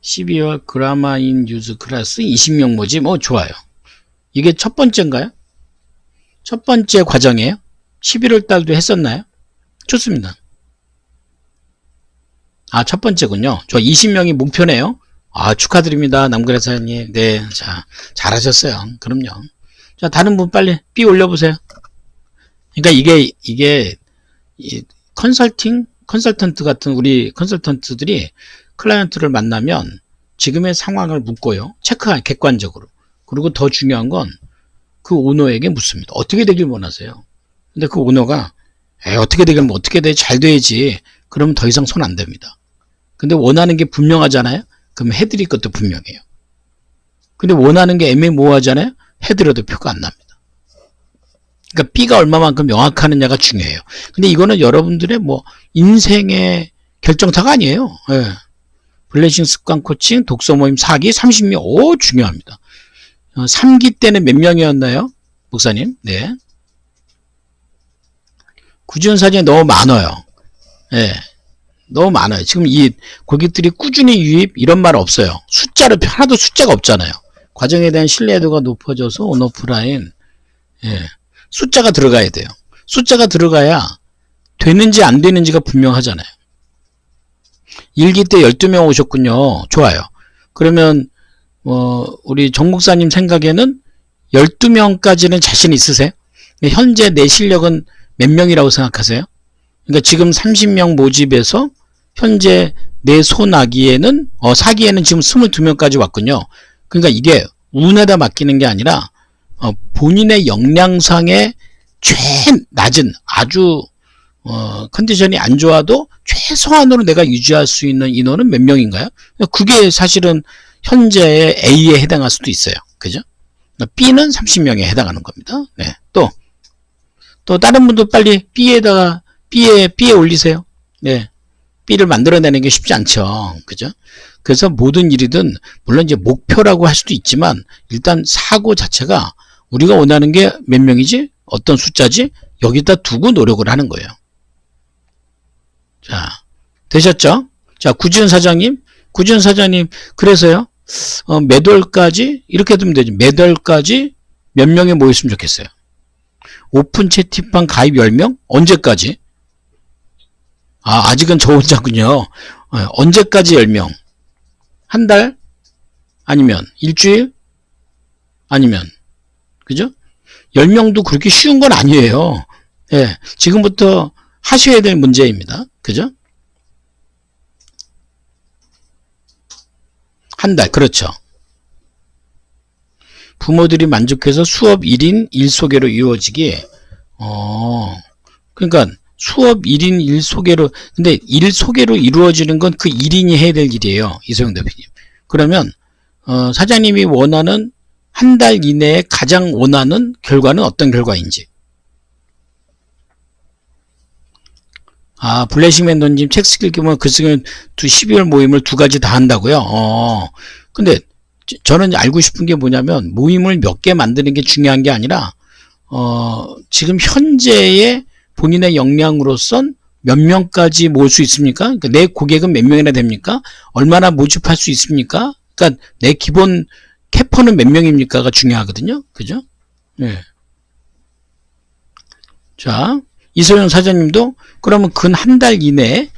12월 그라마인 유즈 클래스 20명 모집. 좋아요. 이게 첫 번째인가요? 첫 번째 과정이에요? 11월 달도 했었나요? 좋습니다. 첫 번째군요. 저 20명이 목표네요. 축하드립니다. 남그래 사장님. 네, 자, 잘하셨어요. 그럼요. 자, 다른 분 빨리 B 올려보세요. 그러니까 이게 컨설턴트 같은 우리 컨설턴트들이 클라이언트를 만나면 지금의 상황을 묻고요. 체크할 객관적으로. 그리고 더 중요한 건 그 오너에게 묻습니다. 어떻게 되길 원하세요? 근데 그 오너가 어떻게 되길 어떻게 돼? 잘 돼야지. 그러면 더 이상 손 안 댑니다. 근데 원하는 게 분명하잖아요? 그럼 해드릴 것도 분명해요. 근데 원하는 게 애매모호하잖아요? 해드려도 표가 안 납니다. 그러니까 B가 얼마만큼 명확하느냐가 중요해요. 근데 이거는 여러분들의 인생의 결정타가 아니에요. 예. 블레싱 습관 코칭, 독서 모임 4기, 30명. 중요합니다. 3기 때는 몇 명이었나요? 목사님? 네. 구지원 사진이 너무 많아요. 예. 너무 많아요. 지금 이 고객들이 꾸준히 유입, 이런 말 없어요. 하나도 숫자가 없잖아요. 과정에 대한 신뢰도가 높아져서 온오프라인, 숫자가 들어가야 돼요. 숫자가 들어가야 되는지 안 되는지가 분명하잖아요. 1기 때 12명 오셨군요. 좋아요. 그러면 우리 정 목사님 생각에는 12명까지는 자신 있으세요? 현재 내 실력은 몇 명이라고 생각하세요? 그러니까 지금 30명 모집에서 현재 내 손아기에는 4기에는 지금 22명까지 왔군요. 그러니까 이게 운에다 맡기는 게 아니라 본인의 역량상의 제일 낮은 아주 컨디션이 안 좋아도 최소한으로 내가 유지할 수 있는 인원은 몇 명인가요? 그게 사실은 현재의 A에 해당할 수도 있어요. 그죠? B는 30명에 해당하는 겁니다. 네. 또 다른 분도 빨리 B에 올리세요. 네. B를 만들어내는 게 쉽지 않죠. 그죠? 그래서 모든 일이든 물론 이제 목표라고 할 수도 있지만 일단 사고 자체가 우리가 원하는 게 몇 명이지? 어떤 숫자지? 여기다 두고 노력을 하는 거예요. 자, 되셨죠? 자, 구지연 사장님, 그래서요, 몇 월까지, 이렇게 두면 되죠. 몇 월까지 몇 명이 모였으면 좋겠어요. 오픈 채팅방 가입 10명? 언제까지? 아직은 저 혼자군요. 언제까지 10명? 한 달? 아니면 일주일? 아니면, 그죠? 10명도 그렇게 쉬운 건 아니에요. 예, 지금부터 하셔야 될 문제입니다. 그죠? 한 달, 그렇죠. 부모들이 만족해서 수업 1인 1소개로 이루어지기. 그러니까 수업 1인 1소개로, 근데 1소개로 이루어지는 건 그 1인이 해야 될 일이에요. 이소영 대표님. 그러면 사장님이 원하는 한 달 이내에 가장 원하는 결과는 어떤 결과인지. 블레싱 맨더님 책 읽기 보면 그 중에 12월 모임을 2가지 다 한다고요? 근데 저는 알고 싶은 게 뭐냐면 모임을 몇 개 만드는 게 중요한 게 아니라 지금 현재의 본인의 역량으로선 몇 명까지 모을 수 있습니까? 그러니까 내 고객은 몇 명이나 됩니까? 얼마나 모집할 수 있습니까? 그러니까 내 기본 캐퍼는 몇 명입니까가 중요하거든요. 그죠? 네. 자, 이소영 사장님도 그러면 근 한 달 이내에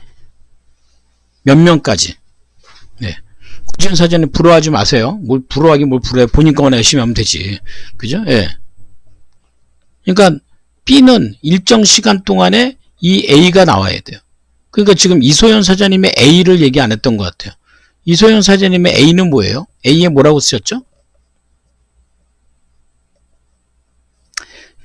몇 명까지. 네. 구지현 사장님 부러워하지 마세요. 뭘 부러워하긴 뭘 부러워해. 본인 거나 열심히 하면 되지. 그죠? 예. 그러니까 B는 일정 시간 동안에 이 A가 나와야 돼요. 그러니까 지금 이소연 사장님의 A를 얘기 안 했던 것 같아요. 이소연 사장님의 A는 뭐예요? A에 뭐라고 쓰셨죠?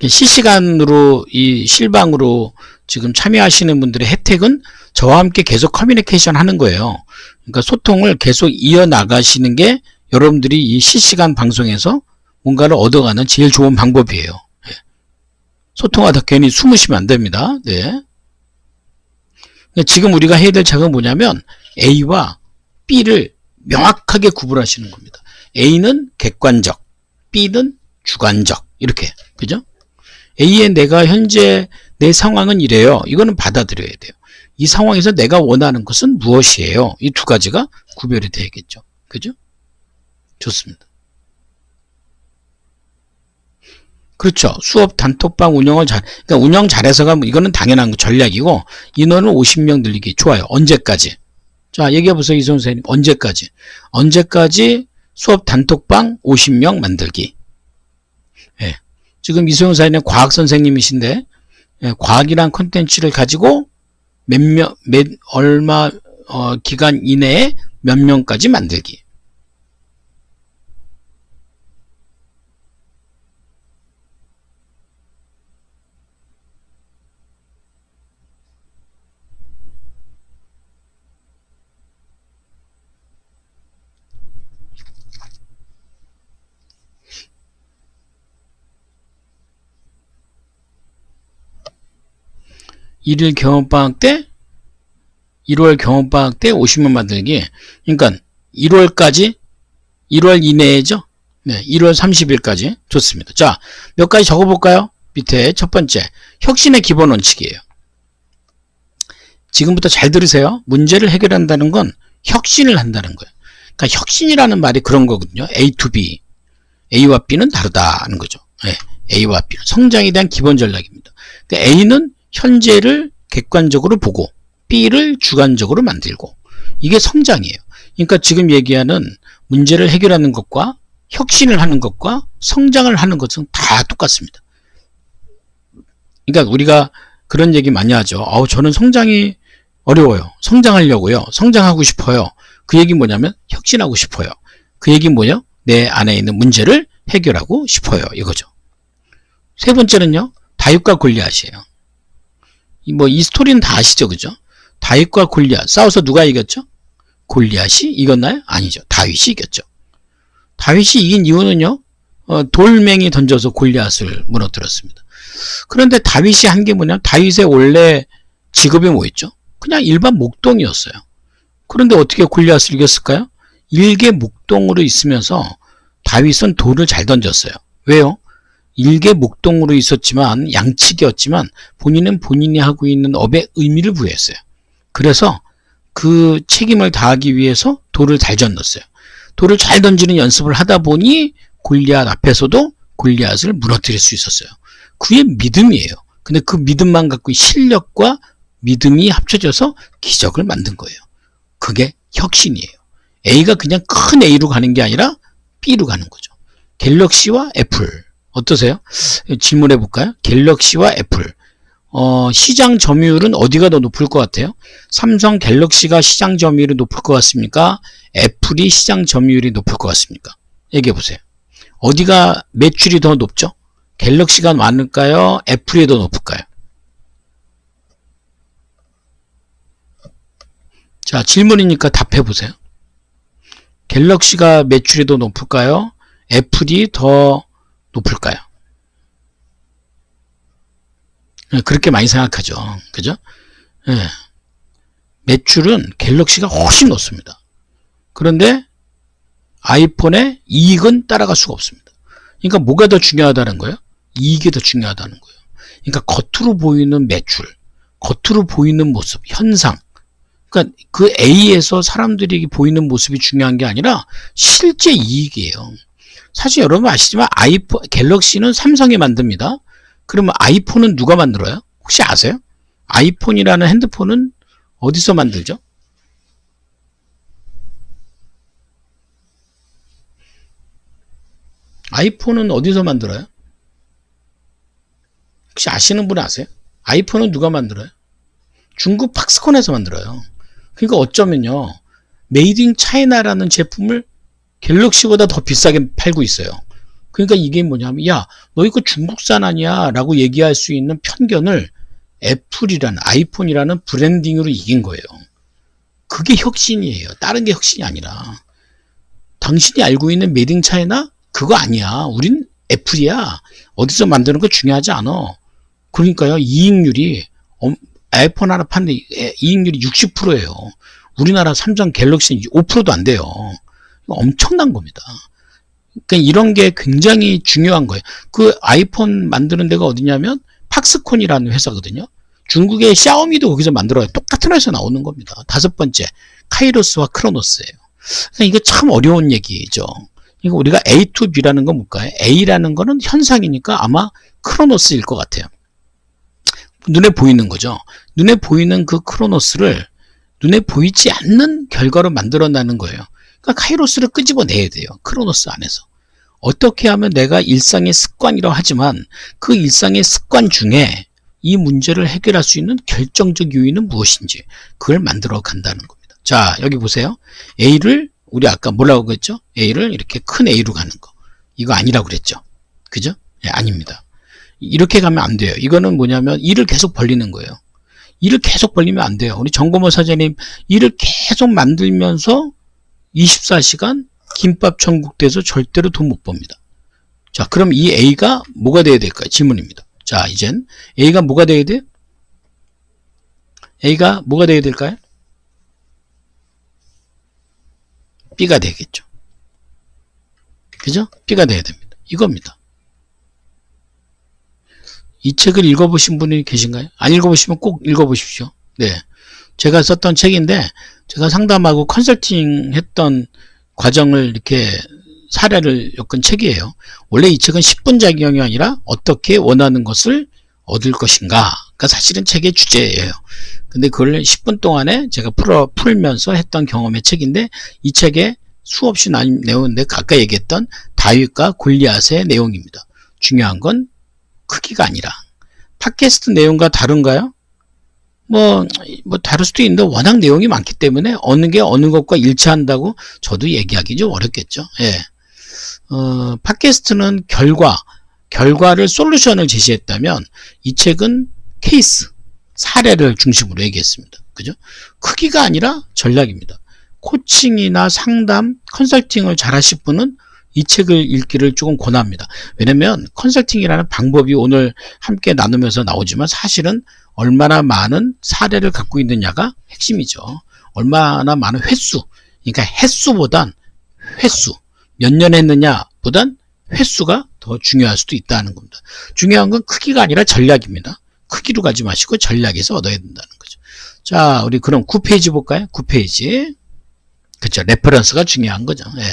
실시간으로 이 실방으로 지금 참여하시는 분들의 혜택은 저와 함께 계속 커뮤니케이션 하는 거예요. 그러니까 소통을 계속 이어나가시는 게 여러분들이 이 실시간 방송에서 뭔가를 얻어가는 제일 좋은 방법이에요. 소통하다 괜히 숨으시면 안 됩니다. 네. 지금 우리가 해야 될 작업은 뭐냐면 A와 B를 명확하게 구분하시는 겁니다. A는 객관적, B는 주관적. 이렇게. 그죠? A에 내가 현재 내 상황은 이래요. 이거는 받아들여야 돼요. 이 상황에서 내가 원하는 것은 무엇이에요? 이 두 가지가 구별이 되겠죠. 그죠? 좋습니다. 그렇죠. 수업 단톡방 운영을 그러니까 운영 잘해서가 이거는 당연한 전략이고, 인원을 50명 늘리기. 좋아요. 언제까지? 자, 얘기해보세요. 이선 선생님. 언제까지? 언제까지 수업 단톡방 50명 만들기. 예. 지금 이소영 사장님 과학 선생님이신데, 예, 과학이란 콘텐츠를 가지고 얼마, 기간 이내에 몇 명까지 만들기. 일일 경험방학 때 1월 경험방학 때 50명 만들기. 그러니까 1월까지 1월 이내죠. 네, 1월 30일까지. 좋습니다. 자, 몇 가지 적어볼까요? 밑에 첫 번째, 혁신의 기본 원칙이에요. 지금부터 잘 들으세요. 문제를 해결한다는 건 혁신을 한다는 거예요. 그러니까 혁신이라는 말이 그런 거거든요. A to B. A와 B는 다르다는 거죠. 네, A와 B는 성장에 대한 기본 전략입니다. 그러니까 A는 현재를 객관적으로 보고 B를 주관적으로 만들고, 이게 성장이에요. 그러니까 지금 얘기하는 문제를 해결하는 것과 혁신을 하는 것과 성장을 하는 것은 다 똑같습니다. 그러니까 우리가 그런 얘기 많이 하죠. 저는 성장이 어려워요. 성장하려고요. 성장하고 싶어요. 그 얘기 뭐냐면 혁신하고 싶어요. 그 얘기 뭐냐? 내 안에 있는 문제를 해결하고 싶어요. 이거죠. 세 번째는요. 다윗과 골리앗이에요. 이 스토리는 다 아시죠? 그죠? 다윗과 골리앗 싸워서 누가 이겼죠? 골리앗이 이겼나요? 아니죠. 다윗이 이겼죠. 다윗이 이긴 이유는요. 돌멩이 던져서 골리앗을 무너뜨렸습니다. 그런데 다윗이 한 게 뭐냐면 다윗의 원래 직업이 뭐였죠? 그냥 일반 목동이었어요. 그런데 어떻게 골리앗을 이겼을까요? 일개 목동으로 있으면서 다윗은 돌을 잘 던졌어요. 왜요? 일개 목동으로 있었지만 양치기였지만 본인은 본인이 하고 있는 업에 의미를 부여했어요. 그래서 그 책임을 다하기 위해서 돌을 잘 던졌어요. 돌을 잘 던지는 연습을 하다 보니 골리앗 앞에서도 골리앗을 무너뜨릴 수 있었어요. 그의 믿음이에요. 근데 그 믿음만 갖고 실력과 믿음이 합쳐져서 기적을 만든 거예요. 그게 혁신이에요. A가 그냥 큰 A로 가는 게 아니라 B로 가는 거죠. 갤럭시와 애플 어떠세요? 질문해 볼까요? 갤럭시와 애플 시장 점유율은 어디가 더 높을 것 같아요? 삼성 갤럭시가 시장 점유율이 높을 것 같습니까? 애플이 시장 점유율이 높을 것 같습니까? 얘기해 보세요. 어디가 매출이 더 높죠? 갤럭시가 많을까요? 애플이 더 높을까요? 자, 질문이니까 답해 보세요. 갤럭시가 매출이 더 높을까요? 애플이 더 높을까요? 그렇게 많이 생각하죠. 그죠? 네. 매출은 갤럭시가 훨씬 높습니다. 그런데 아이폰의 이익은 따라갈 수가 없습니다. 그러니까 뭐가 더 중요하다는 거예요? 이익이 더 중요하다는 거예요. 그러니까 겉으로 보이는 매출, 겉으로 보이는 모습, 현상. 그러니까 그 A에서 사람들이 보이는 모습이 중요한 게 아니라 실제 이익이에요. 사실 여러분 아시지만 아이폰, 갤럭시는 삼성이 만듭니다. 그러면 아이폰은 누가 만들어요? 혹시 아세요? 아이폰이라는 핸드폰은 어디서 만들죠? 아이폰은 어디서 만들어요? 혹시 아시는 분 아세요? 아이폰은 누가 만들어요? 중국 팍스콘에서 만들어요. 그러니까 어쩌면요, 메이드 인 차이나라는 제품을 갤럭시보다 더 비싸게 팔고 있어요. 그러니까 이게 뭐냐면, 야, 너 이거 중국산 아니야? 라고 얘기할 수 있는 편견을 애플이라는, 아이폰이라는 브랜딩으로 이긴 거예요. 그게 혁신이에요. 다른 게 혁신이 아니라. 당신이 알고 있는 메이드 인 차이나? 그거 아니야. 우린 애플이야. 어디서 만드는 거 중요하지 않아. 그러니까요, 이익률이, 아이폰 하나 파는 이익률이 60%예요. 우리나라 삼성 갤럭시는 5%도 안 돼요. 엄청난 겁니다. 그러니까 이런 게 굉장히 중요한 거예요. 그 아이폰 만드는 데가 어디냐면 팍스콘이라는 회사거든요. 중국의 샤오미도 거기서 만들어요. 똑같은 회사 나오는 겁니다. 다섯 번째, 카이로스와 크로노스예요. 그러니까 이게 참 어려운 얘기죠. 그러니까 우리가 A to B라는 건 뭘까요? A라는 거는 현상이니까 아마 크로노스일 것 같아요. 눈에 보이는 거죠. 눈에 보이는 그 크로노스를 눈에 보이지 않는 결과로 만들어내는 거예요. 그러니까 카이로스를 끄집어내야 돼요. 크로노스 안에서. 어떻게 하면 내가 일상의 습관이라고 하지만 그 일상의 습관 중에 이 문제를 해결할 수 있는 결정적 요인은 무엇인지 그걸 만들어 간다는 겁니다. 자, 여기 보세요. A를 우리 아까 뭐라고 했죠? A를 이렇게 큰 A로 가는 거. 이거 아니라고 그랬죠? 그죠? 예, 아닙니다. 이렇게 가면 안 돼요. 이거는 뭐냐면 일을 계속 벌리는 거예요. 일을 계속 벌리면 안 돼요. 우리 정고모 사장님 일을 계속 만들면서 24시간 김밥 천국 돼서 절대로 돈 못 법니다. 자, 그럼 이 A가 뭐가 돼야 될까요? 질문입니다. 자, 이젠 A가 뭐가 돼야 돼요? A가 뭐가 돼야 될까요? B가 되겠죠. 그죠? B가 돼야 됩니다. 이겁니다. 이 책을 읽어보신 분이 계신가요? 안 읽어보시면 꼭 읽어보십시오. 네. 제가 썼던 책인데, 제가 상담하고 컨설팅 했던 과정을 이렇게 사례를 엮은 책이에요. 원래 이 책은 10분 작용이 아니라 어떻게 원하는 것을 얻을 것인가. 그러니까 사실은 책의 주제예요. 근데 그걸 10분 동안에 제가 풀면서 했던 경험의 책인데, 이 책에 수없이 나온 내용인데, 아까 얘기했던 다윗과 골리앗의 내용입니다. 중요한 건 크기가 아니라. 팟캐스트 내용과 다른가요? 뭐 다를 수도 있는데 워낙 내용이 많기 때문에 어느 게 어느 것과 일치한다고 저도 얘기하기 좀 어렵겠죠. 예. 팟캐스트는 결과를 솔루션을 제시했다면 이 책은 케이스, 사례를 중심으로 얘기했습니다. 그죠? 크기가 아니라 전략입니다. 코칭이나 상담, 컨설팅을 잘 하실 분은 이 책을 읽기를 조금 권합니다. 왜냐면 컨설팅이라는 방법이 오늘 함께 나누면서 나오지만 사실은 얼마나 많은 사례를 갖고 있느냐가 핵심이죠. 얼마나 많은 횟수, 그러니까 횟수보단 횟수, 몇 년 했느냐보단 횟수가 더 중요할 수도 있다는 겁니다. 중요한 건 크기가 아니라 전략입니다. 크기로 가지 마시고 전략에서 얻어야 된다는 거죠. 자, 우리 그럼 9페이지 볼까요? 9페이지. 그렇죠. 레퍼런스가 중요한 거죠. 예.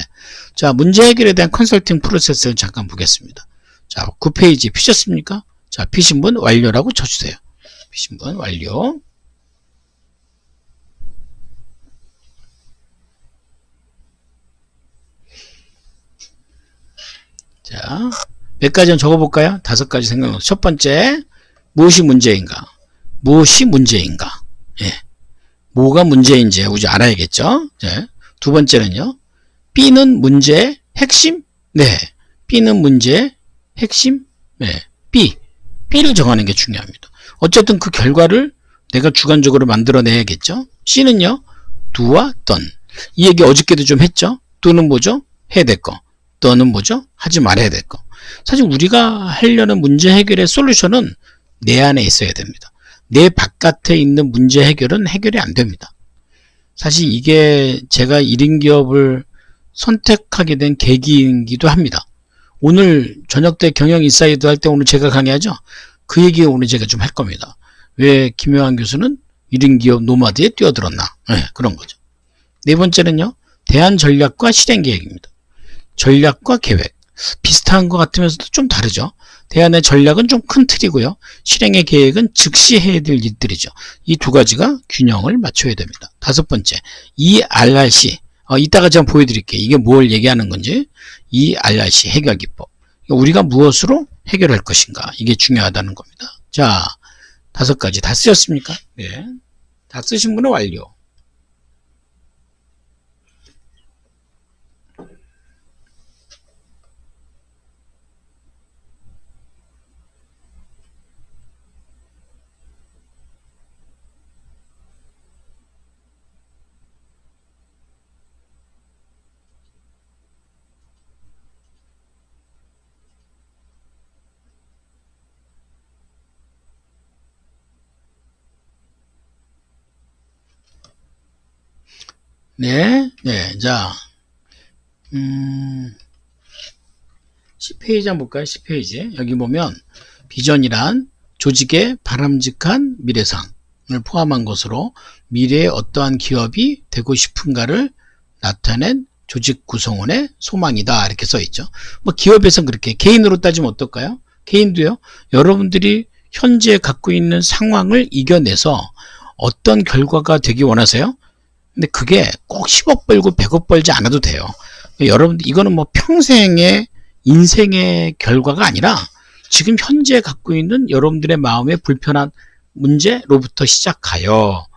자, 문제 해결에 대한 컨설팅 프로세스를 잠깐 보겠습니다. 자, 9페이지 피셨습니까? 자, 피신 분 완료라고 쳐주세요. 피신 분 완료. 자, 몇 가지는 적어볼까요? 5가지 생각나서. 첫 번째, 무엇이 문제인가? 무엇이 문제인가? 예. 뭐가 문제인지 우리 알아야겠죠? 예. 두 번째는요. B는 문제의 핵심? 네. B는 문제의 핵심? 네. B를 정하는 게 중요합니다. 어쨌든 그 결과를 내가 주관적으로 만들어내야겠죠? C는요. do와 done. 이 얘기 어저께도 좀 했죠? do는 뭐죠? 해야 될 거. done은 뭐죠? 하지 말아야 될 거. 사실 우리가 하려는 문제 해결의 솔루션은 내 안에 있어야 됩니다. 내 바깥에 있는 문제 해결은 해결이 안 됩니다. 사실 이게 제가 1인 기업을 선택하게 된 계기이기도 합니다. 오늘 저녁 때 경영인사이드 할 때 오늘 제가 강의하죠. 그 얘기 오늘 제가 좀 할 겁니다. 왜 김영환 교수는 1인 기업 노마드에 뛰어들었나? 네, 그런 거죠. 네 번째는요. 대안 전략과 실행 계획입니다. 전략과 계획. 비슷한 것 같으면서도 좀 다르죠. 대안의 전략은 좀 큰 틀이고요. 실행의 계획은 즉시 해야 될 일들이죠. 이 두 가지가 균형을 맞춰야 됩니다. 다섯 번째, ERRC. 이따가 제가 보여드릴게요. 이게 뭘 얘기하는 건지. ERRC 해결 기법. 우리가 무엇으로 해결할 것인가. 이게 중요하다는 겁니다. 자, 다섯 가지 다 쓰셨습니까? 네. 다 쓰신 분은 완료. 네, 네, 자, 10페이지 한번 볼까요? 10페이지. 여기 보면, 비전이란 조직의 바람직한 미래상을 포함한 것으로 미래에 어떠한 기업이 되고 싶은가를 나타낸 조직 구성원의 소망이다. 이렇게 써 있죠. 뭐, 기업에선 그렇게, 개인으로 따지면 어떨까요? 개인도요, 여러분들이 현재 갖고 있는 상황을 이겨내서 어떤 결과가 되기 원하세요? 근데 그게 꼭 10억 벌고 100억 벌지 않아도 돼요. 여러분들 이거는 뭐 평생의 인생의 결과가 아니라 지금 현재 갖고 있는 여러분들의 마음의 불편한 문제로부터 시작하여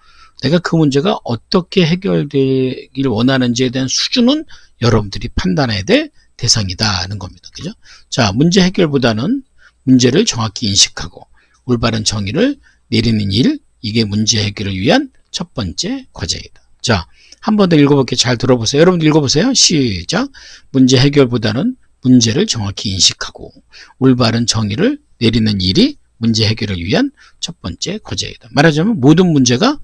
내가 그 문제가 어떻게 해결되기를 원하는지에 대한 수준은 여러분들이 판단해야 될 대상이다는 겁니다. 그죠? 자, 문제 해결보다는 문제를 정확히 인식하고 올바른 정의를 내리는 일, 이게 문제 해결을 위한 첫 번째 과제이다. 자, 한 번 더 읽어볼게요. 잘 들어보세요. 여러분들 읽어보세요. 시작. 문제 해결보다는 문제를 정확히 인식하고 올바른 정의를 내리는 일이 문제 해결을 위한 첫 번째 과제이다. 말하자면 모든 문제가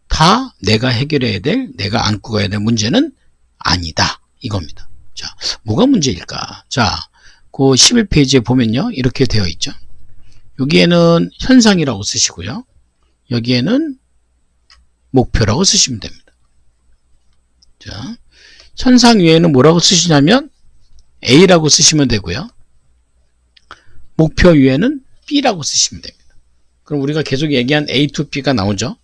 다 내가 해결해야 될, 내가 안고 가야 될 문제는 아니다. 이겁니다. 자, 뭐가 문제일까? 자, 그 11페이지에 보면요. 이렇게 되어 있죠. 여기에는 현상이라고 쓰시고요. 여기에는 목표라고 쓰시면 됩니다. 자, 현상 위에는 뭐라고 쓰시냐면 A라고 쓰시면 되고요. 목표 위에는 B라고 쓰시면 됩니다. 그럼 우리가 계속 얘기한 A to B가 나오죠.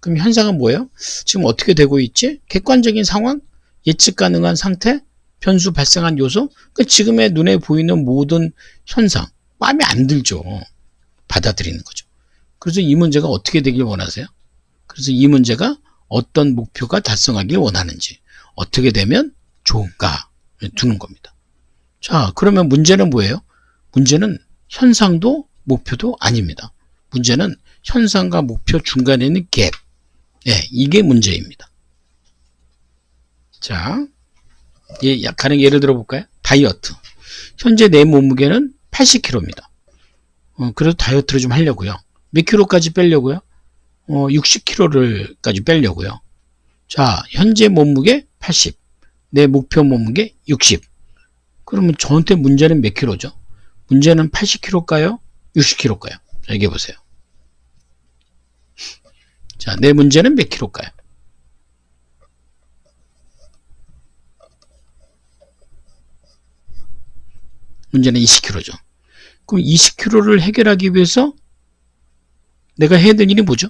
그럼 현상은 뭐예요? 지금 어떻게 되고 있지? 객관적인 상황, 예측 가능한 상태, 변수 발생한 요소, 지금의 눈에 보이는 모든 현상, 마음에 안 들죠. 받아들이는 거죠. 그래서 이 문제가 어떻게 되길 원하세요? 그래서 이 문제가 어떤 목표가 달성하길 원하는지, 어떻게 되면 좋은가 두는 겁니다. 자, 그러면 문제는 뭐예요? 문제는 현상도 목표도 아닙니다. 문제는 현상과 목표 중간에 있는 갭. 네, 이게 문제입니다. 자, 가령 예를 들어 볼까요? 다이어트. 현재 내 몸무게는 80kg입니다. 그래서 다이어트를 좀 하려고요. 몇 킬로까지 빼려고요? 60kg까지 빼려고요. 자, 현재 몸무게 80. 내 목표 몸무게 60. 그러면 저한테 문제는 몇 킬로죠? 문제는 80kg일까요? 60kg일까요? 자, 얘기해 보세요. 자, 내 문제는 몇 킬로일까요? 문제는 20kg죠. 그럼 20kg를 해결하기 위해서 내가 해야 될 일이 뭐죠?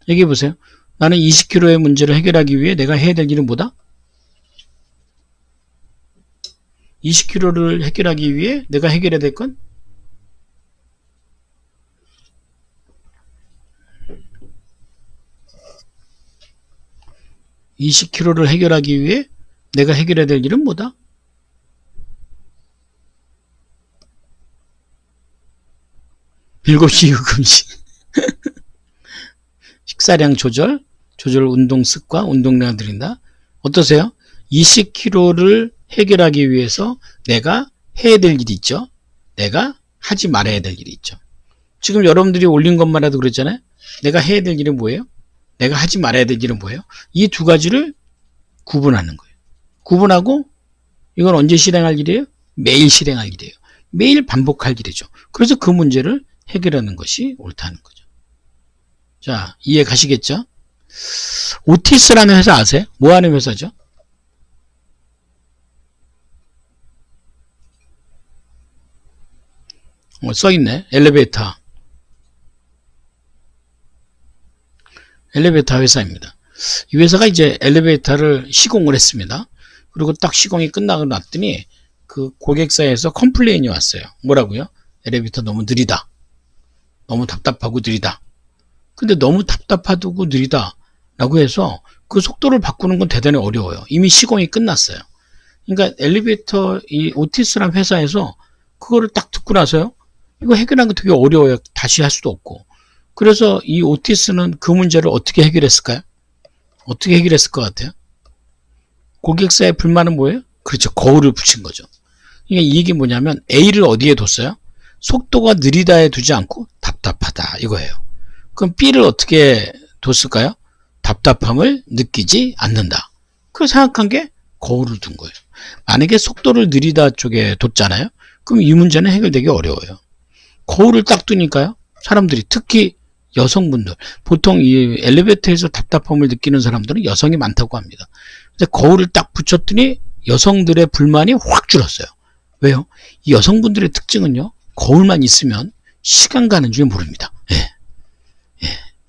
얘기해 보세요. 나는 20kg의 문제를 해결하기 위해 내가 해야 될 일은 뭐다? 20kg를 해결하기 위해 내가 해결해야 될 건? (20kg를) 해결하기 위해 내가 해결해야 될 일은 뭐다? 일곱 시 이후 금식. 식사량 조절, 운동 습관, 운동량을 드린다. 어떠세요? 20kg를 해결하기 위해서 내가 해야 될 일이 있죠. 내가 하지 말아야 될 일이 있죠. 지금 여러분들이 올린 것만 해도 그랬잖아요. 내가 해야 될 일은 뭐예요? 내가 하지 말아야 될 일은 뭐예요? 이 두 가지를 구분하는 거예요. 구분하고 이건 언제 실행할 일이에요? 매일 실행할 일이에요. 매일 반복할 일이죠. 그래서 그 문제를 해결하는 것이 옳다는 거죠. 자, 이해 가시겠죠? 오티스라는 회사 아세요? 뭐 하는 회사죠? 써있네. 엘리베이터 회사입니다. 이 회사가 이제 엘리베이터를 시공을 했습니다. 그리고 딱 시공이 끝나고 났더니 그 고객사에서 컴플레인이 왔어요. 뭐라고요? 엘리베이터 너무 느리다. 너무 답답하고 느리다. 근데 너무 답답하고 느리다 라고 해서 그 속도를 바꾸는 건 대단히 어려워요. 이미 시공이 끝났어요. 그러니까 엘리베이터 이 오티스라는 회사에서 그거를 딱 듣고 나서요. 이거 해결하는 거 되게 어려워요. 다시 할 수도 없고. 그래서 이 오티스는 그 문제를 어떻게 해결했을까요? 어떻게 해결했을 것 같아요? 고객사의 불만은 뭐예요? 그렇죠. 거울을 붙인 거죠. 그러니까 이게 뭐냐면 A를 어디에 뒀어요? 속도가 느리다에 두지 않고 답답하다 이거예요. 그럼 B를 어떻게 뒀을까요? 답답함을 느끼지 않는다. 그걸 생각한 게 거울을 둔 거예요. 만약에 속도를 느리다 쪽에 뒀잖아요. 그럼 이 문제는 해결되기 어려워요. 거울을 딱 두니까요. 사람들이 특히 여성분들 보통 이 엘리베이터에서 답답함을 느끼는 사람들은 여성이 많다고 합니다. 근데 거울을 딱 붙였더니 여성들의 불만이 확 줄었어요. 왜요? 이 여성분들의 특징은요. 거울만 있으면 시간 가는 줄 모릅니다.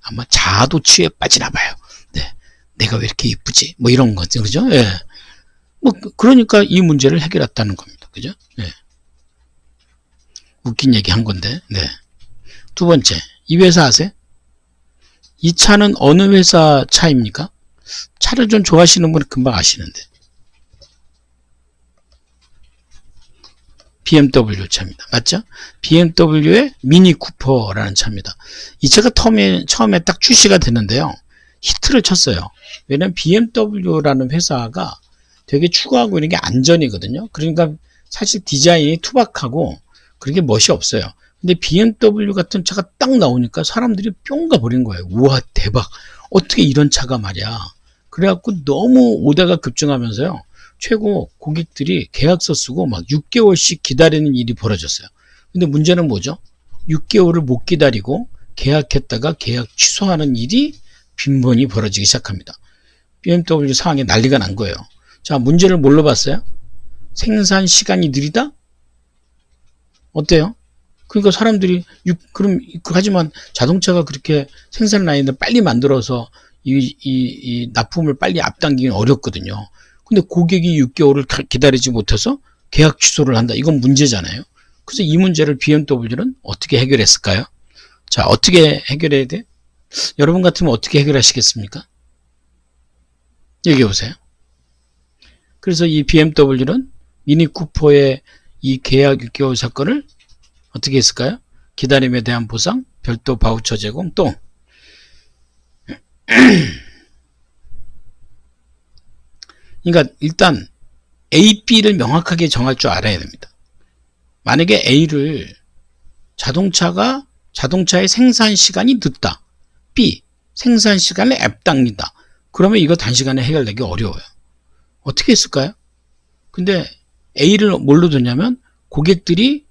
아마 자아도취에 빠지나 봐요. 내가 왜 이렇게 이쁘지? 뭐 이런 거죠. 그죠? 뭐 그러니까 이 문제를 해결했다는 겁니다. 그죠? 웃긴 얘기 한 건데. 두 번째, 이 회사 아세요? 이 차는 어느 회사 차입니까? 차를 좀 좋아하시는 분은 금방 아시는데. BMW 차입니다. 맞죠? BMW의 미니 쿠퍼라는 차입니다. 이 차가 처음에 딱 출시가 됐는데요. 히트를 쳤어요. 왜냐면 BMW라는 회사가 되게 추구하고 있는 게 안전이거든요. 그러니까 사실 디자인이 투박하고 그렇게 멋이 없어요. 근데 BMW 같은 차가 딱 나오니까 사람들이 뿅 가버린 거예요. 우와 대박. 어떻게 이런 차가 말이야. 그래갖고 너무 오다가 급증하면서요. 최고 고객들이 계약서 쓰고 막 6개월씩 기다리는 일이 벌어졌어요. 근데 문제는 뭐죠? 6개월을 못 기다리고 계약했다가 계약 취소하는 일이 빈번히 벌어지기 시작합니다. BMW 상황에 난리가 난 거예요. 자, 문제를 뭘로 봤어요? 생산 시간이 느리다? 어때요? 그러니까 사람들이 그럼 하지만 자동차가 그렇게 생산 라인을 빨리 만들어서 이 납품을 빨리 앞당기긴 어렵거든요. 근데 고객이 6개월을 기다리지 못해서 계약 취소를 한다. 이건 문제잖아요. 그래서 이 문제를 BMW는 어떻게 해결했을까요? 자, 어떻게 해결해야 돼? 여러분 같으면 어떻게 해결하시겠습니까? 얘기해 보세요. 그래서 이 BMW는 미니 쿠퍼의 이 계약 6개월 사건을 어떻게 했을까요? 기다림에 대한 보상, 별도 바우처 제공, 또 그러니까 일단 A, B를 명확하게 정할 줄 알아야 됩니다. 만약에 A를 자동차의 생산 시간이 늦다. B, 생산 시간을 앞당긴다. 그러면 이거 단시간에 해결되기 어려워요. 어떻게 했을까요? 근데 A를 뭘로 뒀냐면 고객들이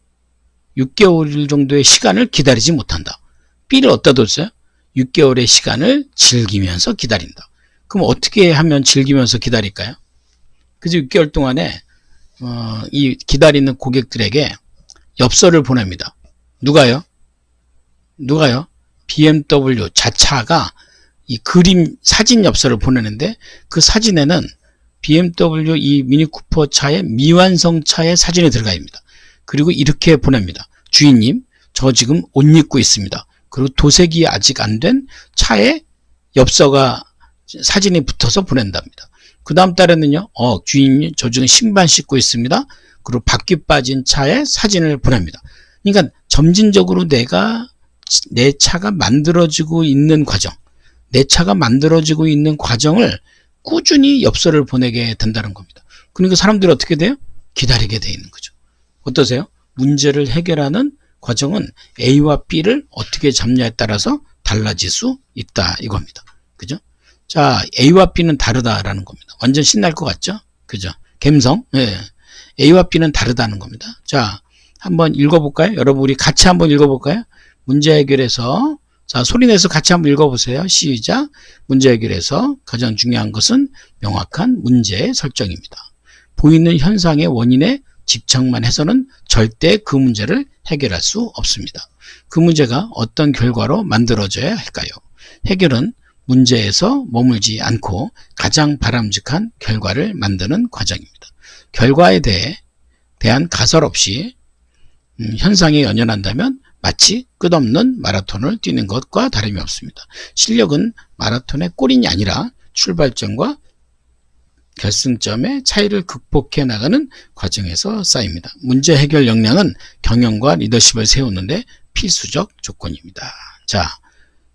6개월 정도의 시간을 기다리지 못한다. B를 어디다 뒀어요? 6개월의 시간을 즐기면서 기다린다. 그럼 어떻게 하면 즐기면서 기다릴까요? 그래서 6개월 동안에 이 기다리는 고객들에게 엽서를 보냅니다. 누가요? BMW 자차가 이 그림 사진 엽서를 보내는데 그 사진에는 BMW 이 미니 쿠퍼 차의 미완성 차의 사진이 들어가 있습니다. 그리고 이렇게 보냅니다. 주인님, 저 지금 옷 입고 있습니다. 그리고 도색이 아직 안 된 차에 엽서가 사진이 붙어서 보낸답니다. 그 다음 달에는요, 주인님, 저 지금 신발 신고 있습니다. 그리고 바퀴 빠진 차에 사진을 보냅니다. 그러니까 점진적으로 내 차가 만들어지고 있는 과정, 내 차가 만들어지고 있는 과정을 꾸준히 엽서를 보내게 된다는 겁니다. 그러니까 사람들이 어떻게 돼요? 기다리게 돼 있는 거죠. 어떠세요? 문제를 해결하는 과정은 A와 B를 어떻게 잡냐에 따라서 달라질 수 있다 이겁니다. 그죠? 자, A와 B는 다르다라는 겁니다. 완전 신날 것 같죠? 그죠? 갬성. 예. A와 B는 다르다는 겁니다. 자, 한번 읽어볼까요? 여러분 우리 같이 한번 읽어볼까요? 문제 해결에서 자, 소리내서 같이 한번 읽어보세요. 시작. 문제 해결에서 가장 중요한 것은 명확한 문제 설정입니다. 보이는 현상의 원인에 집착만 해서는 절대 그 문제를 해결할 수 없습니다. 그 문제가 어떤 결과로 만들어져야 할까요? 해결은 문제에서 머물지 않고 가장 바람직한 결과를 만드는 과정입니다. 결과에 대한 가설 없이 현상에 연연한다면 마치 끝없는 마라톤을 뛰는 것과 다름이 없습니다. 실력은 마라톤의 골인이 아니라 출발점과 결승점의 차이를 극복해 나가는 과정에서 쌓입니다. 문제 해결 역량은 경영과 리더십을 세우는데 필수적 조건입니다. 자,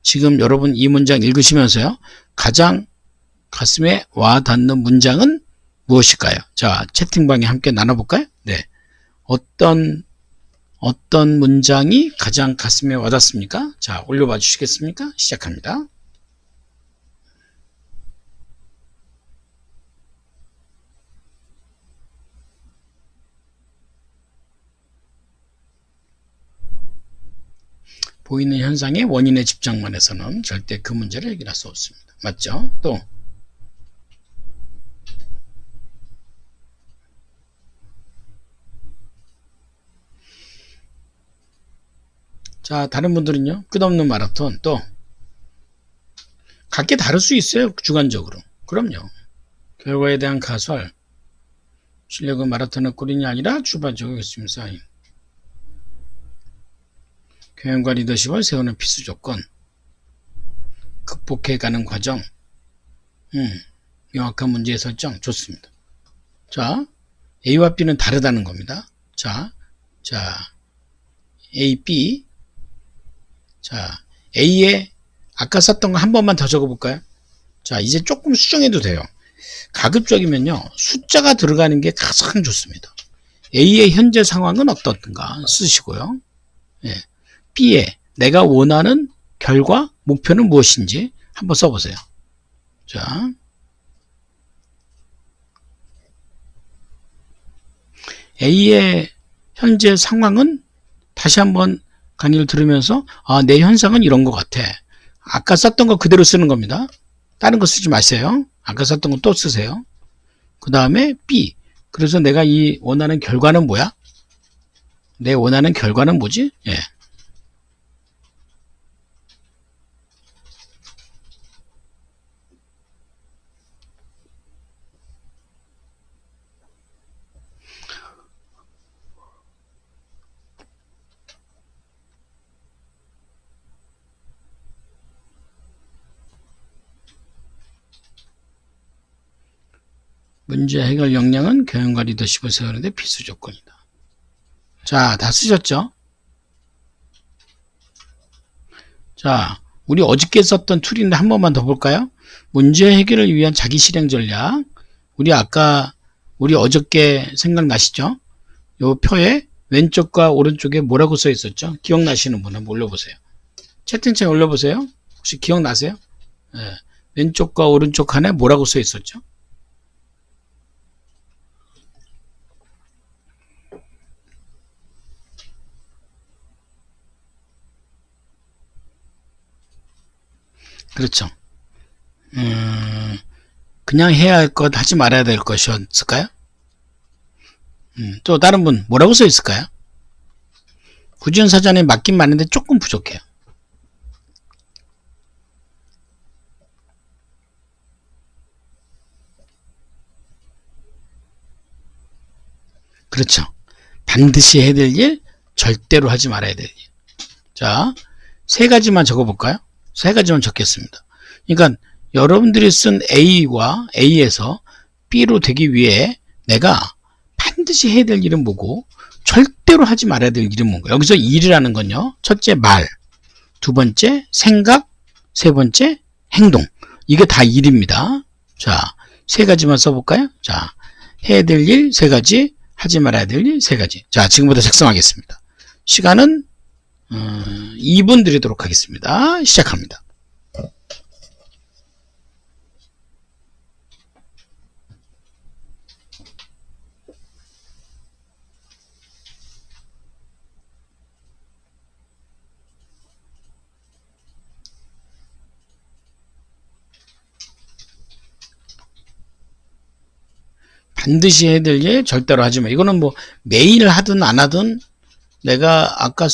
지금 여러분 이 문장 읽으시면서요. 가장 가슴에 와닿는 문장은 무엇일까요? 자, 채팅방에 함께 나눠볼까요? 네. 어떤 문장이 가장 가슴에 와닿습니까? 자, 올려봐 주시겠습니까? 시작합니다. 보이는 현상의 원인에 집착만 해서는 절대 그 문제를 해결할 수 없습니다. 맞죠? 또 자, 다른 분들은요. 끝없는 마라톤 또 각기 다를 수 있어요. 주관적으로. 그럼요. 결과에 대한 가설 실력은 마라톤의 꼴이 아니라 출발적으로 결심 쌓임 경영과 리더십을 세우는 필수 조건 극복해가는 과정 명확한 문제 설정 좋습니다. 자, A와 B는 다르다는 겁니다. 자, A, B 자, A에 아까 썼던 거 한 번만 더 적어볼까요? 자, 이제 조금 수정해도 돼요. 가급적이면요. 숫자가 들어가는 게 가장 좋습니다. A의 현재 상황은 어떻든가 쓰시고요. 예. B에 내가 원하는 결과, 목표는 무엇인지 한번 써보세요. 자, A의 현재 상황은 다시 한번 강의를 들으면서 내 현상은 이런 것 같아. 아까 썼던 거 그대로 쓰는 겁니다. 다른 거 쓰지 마세요. 아까 썼던 거 또 쓰세요. 그 다음에 B. 그래서 내가 이 원하는 결과는 뭐야? 내 원하는 결과는 뭐지? 예. 문제 해결 역량은 경영과 리더십을 세우는데 필수 조건이다. 자, 다 쓰셨죠? 자, 우리 어저께 썼던 툴인데 한 번만 더 볼까요? 문제 해결을 위한 자기 실행 전략. 우리 어저께 생각나시죠? 요 표에 왼쪽과 오른쪽에 뭐라고 써 있었죠? 기억나시는 분 한번 올려보세요. 채팅창에 올려보세요. 혹시 기억나세요? 네. 왼쪽과 오른쪽 칸에 뭐라고 써 있었죠? 그렇죠. 그냥 해야 할 것, 하지 말아야 될 것이었을까요? 또 다른 분 뭐라고 써 있을까요? 구지훈사전에 맞긴 맞는데 조금 부족해요. 그렇죠. 반드시 해야 될 일, 절대로 하지 말아야 될 일. 자, 세 가지만 적어볼까요? 세 가지만 적겠습니다. 그러니까 여러분들이 쓴 A와 A에서 B로 되기 위해 내가 반드시 해야 될 일은 뭐고 절대로 하지 말아야 될 일은 뭔가. 여기서 일이라는 건요. 첫째 말, 두 번째 생각, 세 번째 행동. 이게 다 일입니다. 자, 세 가지만 써볼까요? 자, 해야 될 일 세 가지, 하지 말아야 될 일 세 가지. 자, 지금부터 작성하겠습니다. 시간은 2분 드리도록 하겠습니다. 시작합니다. 반드시 해야 될 일, 절대로 하지 마. 이거는 뭐 매일 하든 안 하든 내가 아까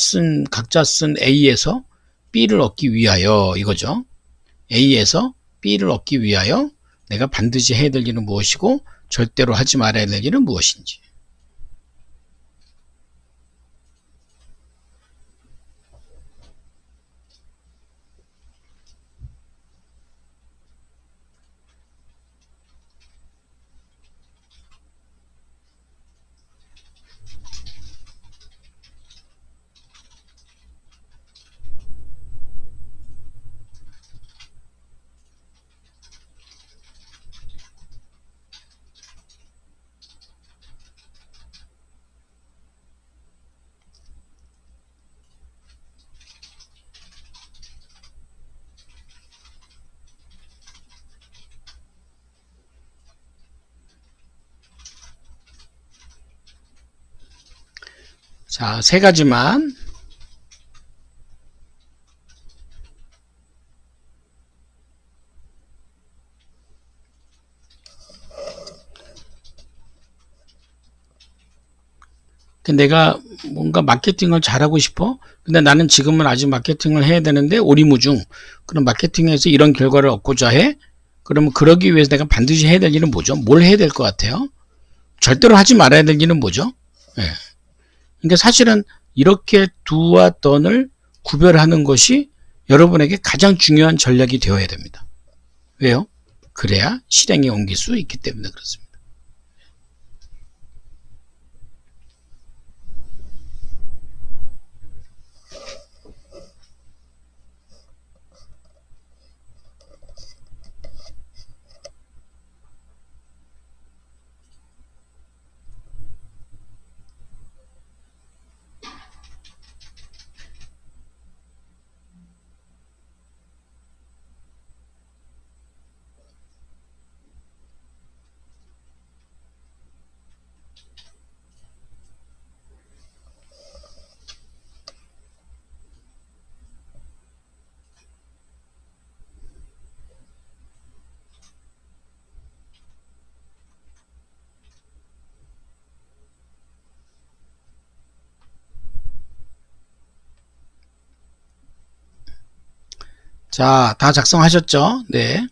각자 쓴 A에서 B를 얻기 위하여 이거죠. A에서 B를 얻기 위하여 내가 반드시 해야 될 일은 무엇이고 절대로 하지 말아야 될 일은 무엇인지. 자, 세 가지만. 내가 뭔가 마케팅을 잘하고 싶어? 근데 나는 지금은 아직 마케팅을 해야 되는데 오리무중. 그럼 마케팅에서 이런 결과를 얻고자 해? 그러면 그러기 위해서 내가 반드시 해야 될 일은 뭐죠? 뭘 해야 될 것 같아요? 절대로 하지 말아야 될 일은 뭐죠? 예. 그러니까 사실은 이렇게 do와 done을 구별하는 것이 여러분에게 가장 중요한 전략이 되어야 됩니다. 왜요? 그래야 실행에 옮길 수 있기 때문에 그렇습니다. 자, 다 작성하셨죠? 네.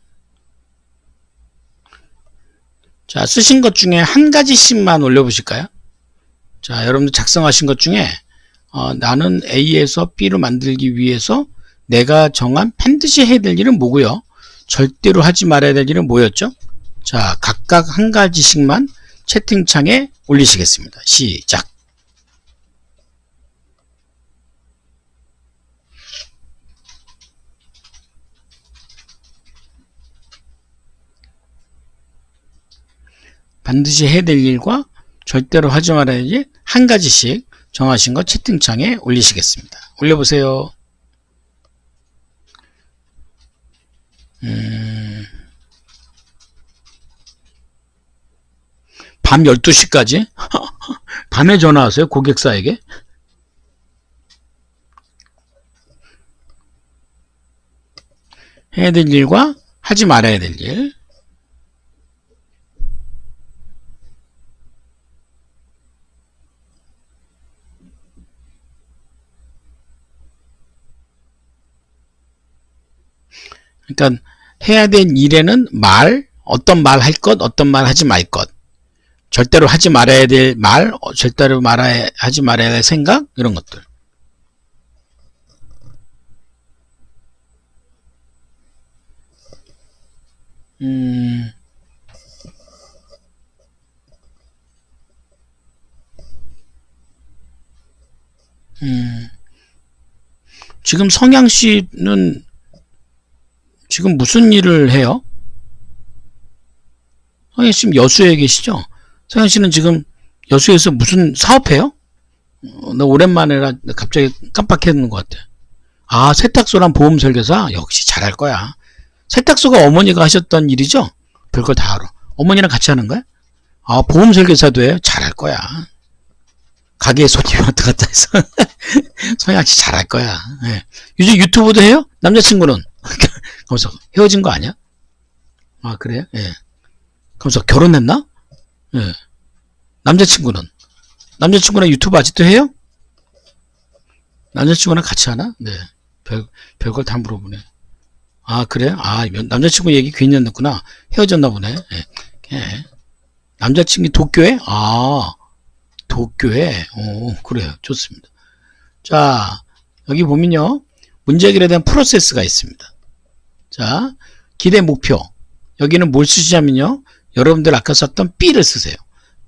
자, 쓰신 것 중에 한 가지씩만 올려보실까요? 자, 여러분들 작성하신 것 중에 나는 A에서 B로 만들기 위해서 내가 정한 반드시 해야 될 일은 뭐고요? 절대로 하지 말아야 될 일은 뭐였죠? 자, 각각 한 가지씩만 채팅창에 올리시겠습니다. 시작. 반드시 해야 될 일과 절대로 하지 말아야 될 일 한 가지씩 정하신 거 채팅창에 올리시겠습니다. 올려보세요. 밤 12시까지? 밤에 전화하세요? 고객사에게? 해야 될 일과 하지 말아야 될 일. 그러니까 해야 될 일에는 어떤 말 할 것, 어떤 말 하지 말 것, 절대로 하지 말아야 될 말, 절대로 하지 말아야 될 생각, 이런 것들. 지금 성향 씨는 지금 무슨 일을 해요? 성향 씨 지금 여수에 계시죠? 성향 씨는 지금 여수에서 무슨 사업해요? 나 오랜만에라 갑자기 깜빡했는 것 같아. 아, 세탁소랑 보험 설계사? 역시 잘할 거야. 세탁소가 어머니가 하셨던 일이죠? 별걸 다 알아. 어머니랑 같이 하는 거야? 아, 보험 설계사도 해요? 잘할 거야. 가게에 손님이 왔다 갔다 해서 성향 씨 잘할 거야. 네. 요즘 유튜브도 해요? 남자친구는? 그러면서 헤어진 거 아니야? 아, 그래요? 예. 네. 그러면서 결혼했나? 예. 남자친구는 유튜브 아직도 해요? 남자친구랑 같이 하나? 네. 별걸 다 물어보네. 아, 그래? 아, 남자친구 얘기 괜히 했구나. 헤어졌나 보네. 예. 예. 남자친구 도쿄에? 아, 도쿄에? 오, 그래요. 좋습니다. 자, 여기 보면요. 문제 해결에 대한 프로세스가 있습니다. 자, 기대 목표. 여기는 뭘 쓰시냐면요. 여러분들 아까 썼던 B를 쓰세요.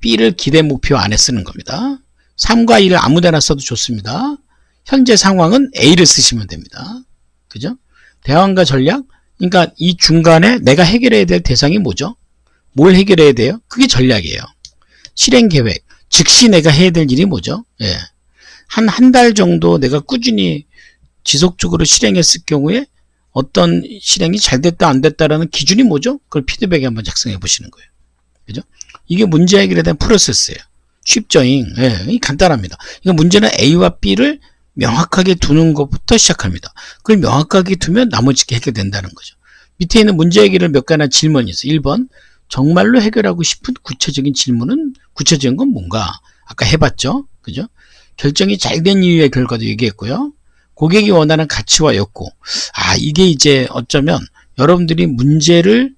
B를 기대 목표 안에 쓰는 겁니다. 3과 2를 아무 데나 써도 좋습니다. 현재 상황은 A를 쓰시면 됩니다. 그죠? 대안과 전략. 그러니까 이 중간에 내가 해결해야 될 대상이 뭐죠? 뭘 해결해야 돼요? 그게 전략이에요. 실행 계획. 즉시 내가 해야 될 일이 뭐죠? 예. 한 달 정도 내가 꾸준히 지속적으로 실행했을 경우에 어떤 실행이 잘 됐다 안 됐다라는 기준이 뭐죠? 그걸 피드백에 한번 작성해 보시는 거예요. 그죠? 이게 문제 해결에 대한 프로세스예요. 쉽죠잉? 예, 간단합니다. 이거 문제는 A와 B를 명확하게 두는 것부터 시작합니다. 그걸 명확하게 두면 나머지 게 해결된다는 거죠. 밑에 있는 문제 해결을 몇 가지 질문이 있어요. 1번 정말로 해결하고 싶은 구체적인 질문은 구체적인 건 뭔가? 아까 해봤죠? 그죠? 결정이 잘 된 이유의 결과도 얘기했고요. 고객이 원하는 가치와 욕구. 아, 이게 이제 어쩌면 여러분들이 문제를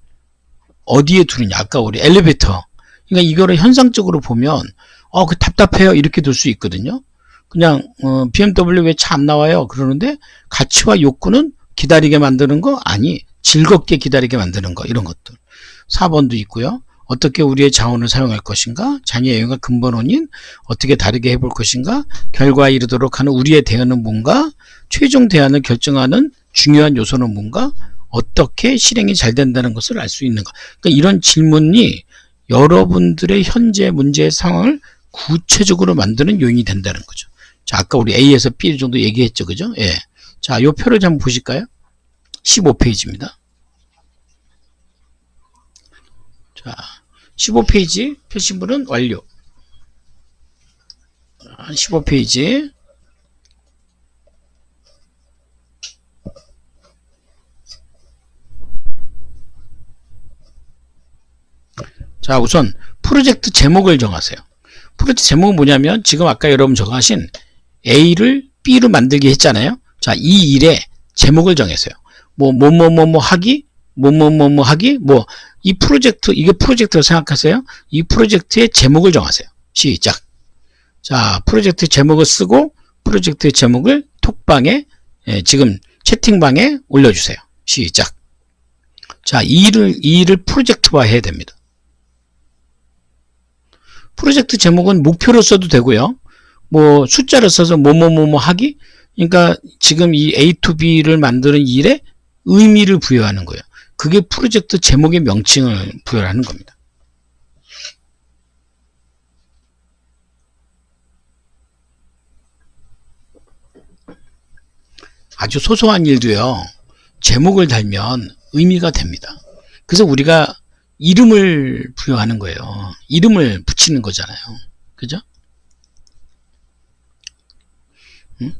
어디에 두느냐. 아까 우리 엘리베이터. 그러니까 이거를 현상적으로 보면 그 답답해요. 이렇게 둘 수 있거든요. 그냥 BMW 왜 차 안 나와요? 그러는데 가치와 욕구는 기다리게 만드는 거? 아니. 즐겁게 기다리게 만드는 거. 이런 것들. 4번도 있고요. 어떻게 우리의 자원을 사용할 것인가? 장애의 영역 근본 원인 어떻게 다르게 해볼 것인가? 결과에 이르도록 하는 우리의 대안은 뭔가? 최종 대안을 결정하는 중요한 요소는 뭔가? 어떻게 실행이 잘 된다는 것을 알 수 있는가? 그러니까 이런 질문이 여러분들의 현재 문제의 상황을 구체적으로 만드는 요인이 된다는 거죠. 자, 아까 우리 A에서 B 정도 얘기했죠. 그죠? 예. 자, 요 표를 한번 보실까요? 15페이지입니다. 자, 15페이지 표시물은 완료. 15페이지. 자, 우선 프로젝트 제목을 정하세요. 프로젝트 제목은 뭐냐면 지금 아까 여러분 적어하신 A를 B로 만들기 했잖아요. 자, 이 일의 제목을 정하세요. 뭐 하기, 하기, 이 프로젝트, 이게 프로젝트로 생각하세요. 이 프로젝트의 제목을 정하세요. 시작. 자, 프로젝트 제목을 쓰고 프로젝트 제목을 톡방에 지금 채팅방에 올려주세요. 시작. 자, 이 일을 프로젝트화 해야 됩니다. 프로젝트 제목은 목표로 써도 되고요. 숫자를 써서 하기. 그러니까 지금 이 A to B를 만드는 일에 의미를 부여하는 거예요. 그게 프로젝트 제목의 명칭을 부여하는 겁니다. 아주 소소한 일도요. 제목을 달면 의미가 됩니다. 그래서 우리가 이름을 부여하는 거예요. 이름을 붙이는 거잖아요. 그죠?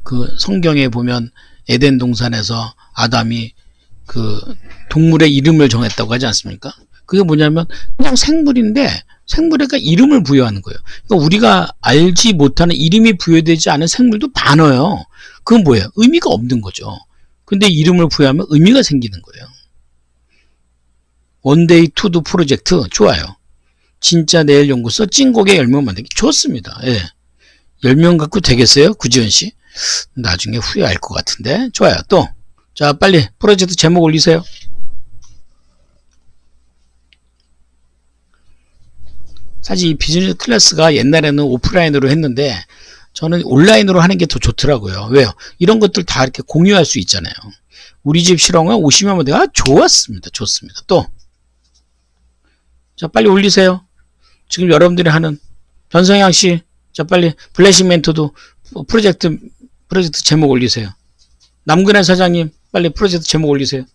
그 성경에 보면 에덴 동산에서 아담이 그 동물의 이름을 정했다고 하지 않습니까? 그게 뭐냐면 그냥 생물인데 생물에가 이름을 부여하는 거예요. 그러니까 우리가 알지 못하는 이름이 부여되지 않은 생물도 많아요. 그건 뭐예요? 의미가 없는 거죠. 근데 이름을 부여하면 의미가 생기는 거예요. 원데이 투두 프로젝트 좋아요. 진짜 내일 연구소 찐곡의 10명 만들기 좋습니다. 예. 10명 갖고 되겠어요? 구지연씨? 나중에 후회할 것 같은데 좋아요. 또 자, 빨리 프로젝트 제목 올리세요. 사실 이 비즈니스 클래스가 옛날에는 오프라인으로 했는데 저는 온라인으로 하는 게 더 좋더라고요. 왜요? 이런 것들 다 이렇게 공유할 수 있잖아요. 우리 집 실황을 오시면 내가 좋았습니다. 좋습니다. 또 자, 빨리 올리세요. 지금 여러분들이 하는 변성향 씨, 자, 빨리 블레싱 멘토도 프로젝트 제목 올리세요. 남근혜 사장님, 빨리 프로젝트 제목 올리세요.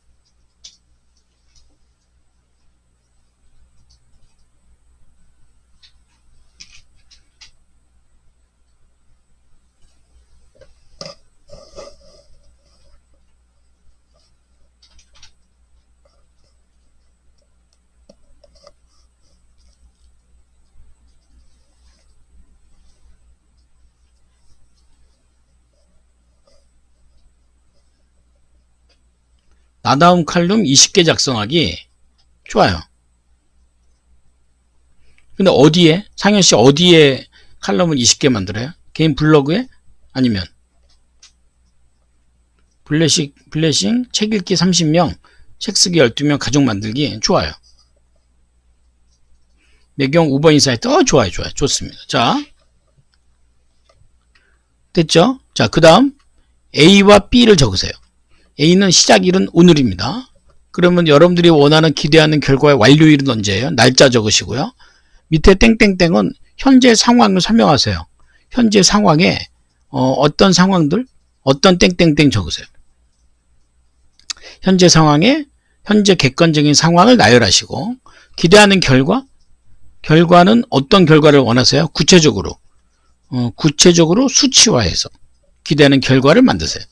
나다움 칼럼 20개 작성하기. 좋아요. 근데 어디에? 상현씨 어디에 칼럼을 20개 만들어요? 개인 블로그에? 아니면 블레싱 책 읽기 30명, 책 쓰기 12명, 가족 만들기. 좋아요. 매경 우버 인사이트. 좋아요. 좋습니다. 자, 됐죠? 자, 그 다음 A와 B를 적으세요. A는 시작일은 오늘입니다. 그러면 여러분들이 원하는 기대하는 결과의 완료일은 언제예요? 날짜 적으시고요. 밑에 땡땡땡은 현재 상황을 설명하세요. 현재 상황에 어떤 상황들, 어떤 땡땡땡 적으세요. 현재 상황에 현재 객관적인 상황을 나열하시고, 기대하는 결과는 어떤 결과를 원하세요? 구체적으로 수치화해서 기대하는 결과를 만드세요.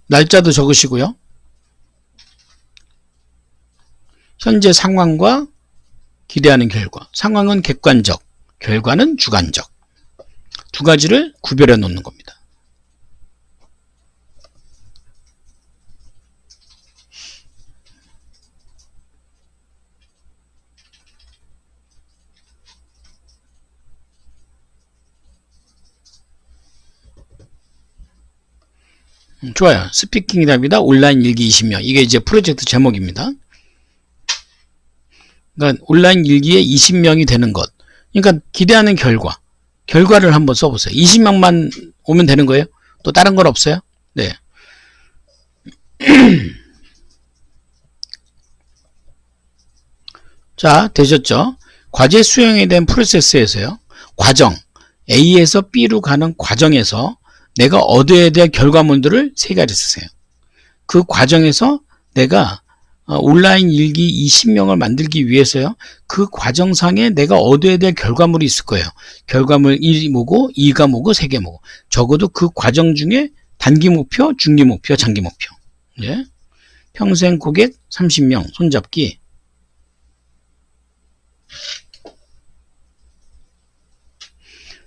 날짜도 적으시고요. 현재 상황과 기대하는 결과. 상황은 객관적, 결과는 주관적. 두 가지를 구별해 놓는 겁니다. 좋아요. 스피킹이답니다. 온라인 일기 20명. 이게 이제 프로젝트 제목입니다. 그러니까 온라인 일기에 20명이 되는 것. 그러니까 기대하는 결과를 한번 써보세요. 20명만 오면 되는 거예요? 또 다른 건 없어요? 네. 자, 되셨죠? 과제 수행에 대한 프로세스에서요. 과정, A에서 B로 가는 과정에서 내가 얻어야 될 결과물들을 3가지 쓰세요. 그 과정에서 내가 온라인 일기 20명을 만들기 위해서요. 그 과정상에 내가 얻어야 될 결과물이 있을 거예요. 결과물 1이 뭐고 2가 뭐고 3개 뭐고. 적어도 그 과정 중에 단기 목표, 중기 목표, 장기 목표. 예? 평생 고객 30명 손잡기.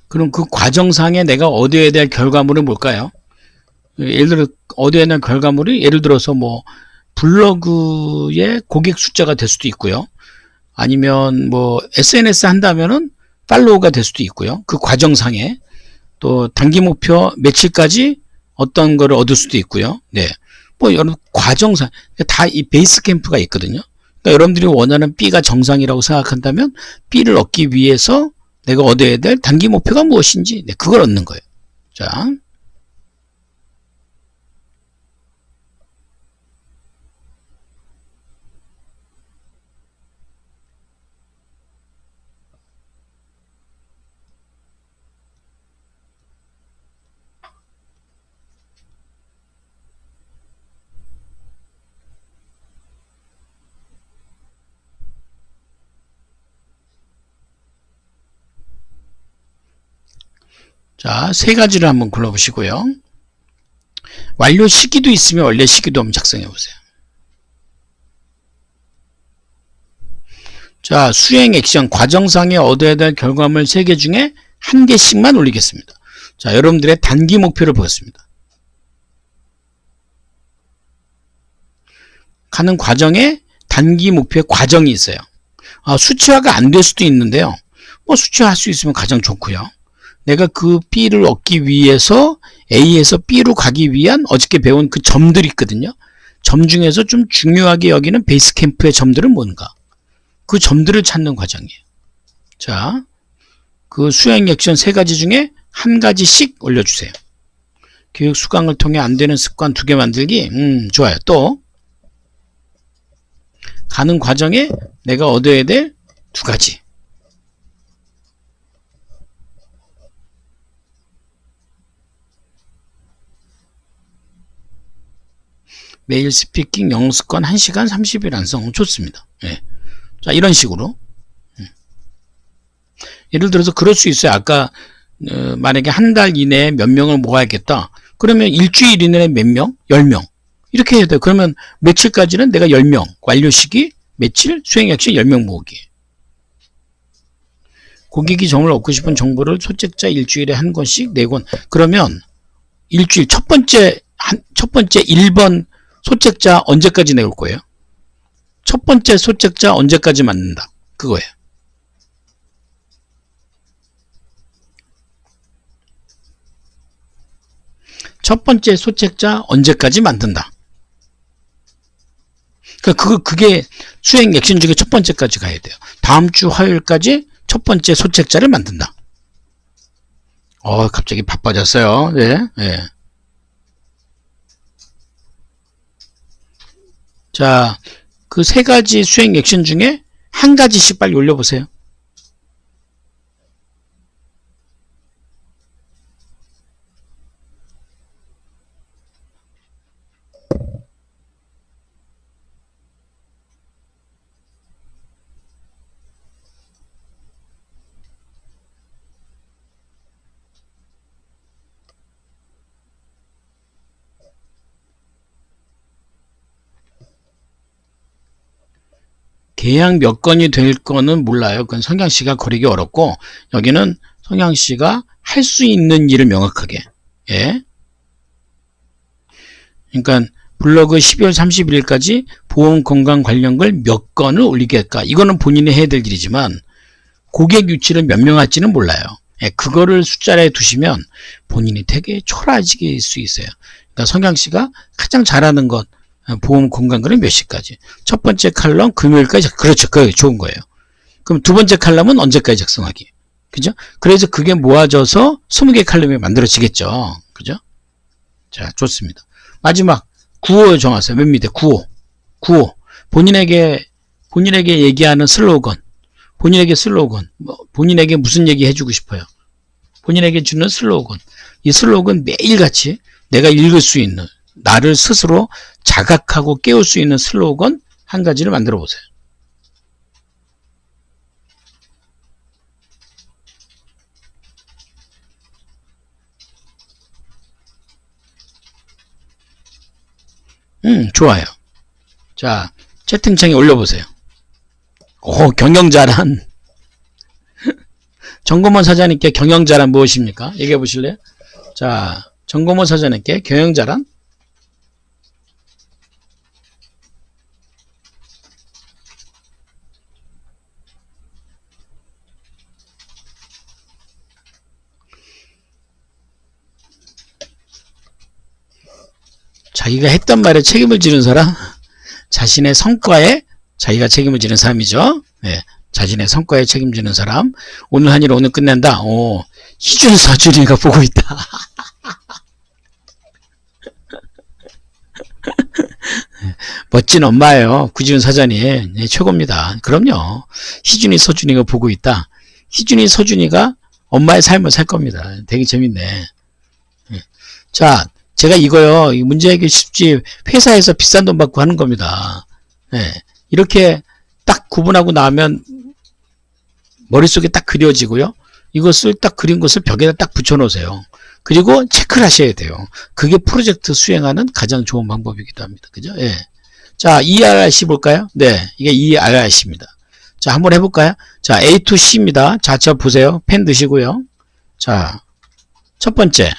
그럼 그 과정상에 내가 얻어야 될 결과물은 뭘까요? 예를 들어 얻어야 될 결과물이 예를 들어서 뭐 블로그의 고객 숫자가 될 수도 있고요. 아니면 뭐 SNS 한다면은 팔로우가 될 수도 있고요. 그 과정상에 또 단기 목표 며칠까지 어떤 거를 얻을 수도 있고요. 네. 뭐 여러분 과정상 다 이 베이스 캠프가 있거든요. 그러니까 여러분들이 원하는 B가 정상이라고 생각한다면 B를 얻기 위해서 내가 얻어야 될 단기 목표가 무엇인지 그걸 얻는 거예요. 자, 자, 3가지를 한번 골라보시고요. 완료 시기도 있으면 원래 시기도 한번 작성해 보세요. 자, 수행 액션 과정상에 얻어야 될 결과물 3개 중에 1개씩만 올리겠습니다. 자, 여러분들의 단기 목표를 보겠습니다. 가는 과정에 단기 목표의 과정이 있어요. 수치화가 안 될 수도 있는데요. 뭐 수치화할 수 있으면 가장 좋고요. 내가 그 B를 얻기 위해서 A에서 B로 가기 위한 어저께 배운 그 점들이 있거든요. 점 중에서 좀 중요하게 여기는 베이스 캠프의 점들은 뭔가? 그 점들을 찾는 과정이에요. 자, 그 수행 액션 3가지 중에 1가지씩 올려주세요. 교육 수강을 통해 안 되는 습관 2개 만들기. 좋아요. 또 가는 과정에 내가 얻어야 될 2가지. 매일 스피킹 영습권 1시간 30일 완성. 좋습니다. 네. 자, 이런 식으로. 예를 들어서 그럴 수 있어요. 아까 만약에 한 달 이내에 몇 명을 모아야겠다. 그러면 일주일 이내에 몇 명? 10명. 이렇게 해야 돼요. 그러면 며칠까지는 내가 10명. 완료 시기 며칠? 수행 액션 10명 모으기. 고객이 정말 얻고 싶은 정보를 소책자 일주일에 한 권씩 4권. 그러면 일주일 첫 번째 1번 소책자 언제까지 내올 거예요? 첫 번째 소책자 언제까지 만든다. 그거예요. 첫 번째 소책자 언제까지 만든다. 그게 수행 액션 중에 첫 번째까지 가야 돼요. 다음 주 화요일까지 첫 번째 소책자를 만든다. 갑자기 바빠졌어요. 네. 네. 자, 그 3가지 수행 액션 중에 한 가지씩 빨리 올려보세요. 계약 몇 건이 될 거는 몰라요. 그건 성향씨가 거리기 어렵고, 여기는 성향씨가 할 수 있는 일을 명확하게. 예. 그러니까 블로그 12월 31일까지 보험 건강 관련 걸 몇 건을 올리겠까. 이거는 본인이 해야 될 일이지만 고객 유치를 몇 명 할지는 몰라요. 예, 그거를 숫자에 두시면 본인이 되게 초라해질 수 있어요. 그러니까 성향씨가 가장 잘하는 것, 보험 건강글은 몇 시까지. 첫 번째 칼럼 금요일까지. 그렇죠. 그게 좋은 거예요. 그럼 두 번째 칼럼은 언제까지 작성하기. 그죠? 그래서 그게 모아져서 20개 칼럼이 만들어지겠죠. 그죠? 자, 좋습니다. 마지막 9호 정하세요. 맨 밑에 9호. 9호. 본인에게 얘기하는 슬로건. 본인에게 슬로건. 본인에게 무슨 얘기 해주고 싶어요. 본인에게 주는 슬로건. 이 슬로건 매일같이 내가 읽을 수 있는, 나를 스스로 자각하고 깨울 수 있는 슬로건 한 가지를 만들어 보세요. 좋아요. 자, 채팅창에 올려보세요. 경영자란. 정고문 사장님께 경영자란 무엇입니까? 얘기해 보실래요? 자, 정고문 사장님께 경영자란? 자기가 했던 말에 책임을 지는 사람, 자신의 성과에 자기가 책임을 지는 사람이죠. 네, 자신의 성과에 책임지는 사람. 오늘 한 일 오늘 끝낸다. 희준 서준이가 보고 있다. 멋진 엄마예요. 구지훈 사장님. 네, 최고입니다. 그럼요. 희준이 서준이가 보고 있다. 희준이 서준이가 엄마의 삶을 살 겁니다. 되게 재밌네. 자, 제가 이거요, 문제해결 쉽지 회사에서 비싼 돈 받고 하는 겁니다. 네, 이렇게 딱 구분하고 나면 머릿속에 딱 그려지고요. 이것을 딱 그린 것을 벽에다 딱 붙여놓으세요. 그리고 체크를 하셔야 돼요. 그게 프로젝트 수행하는 가장 좋은 방법이기도 합니다. 그죠? 예. 자, ERRC 볼까요? 네, 이게 ERRC입니다. 자, 한번 해볼까요? 자, A to C입니다. 자, 저 보세요. 펜 드시고요. 자, 첫 번째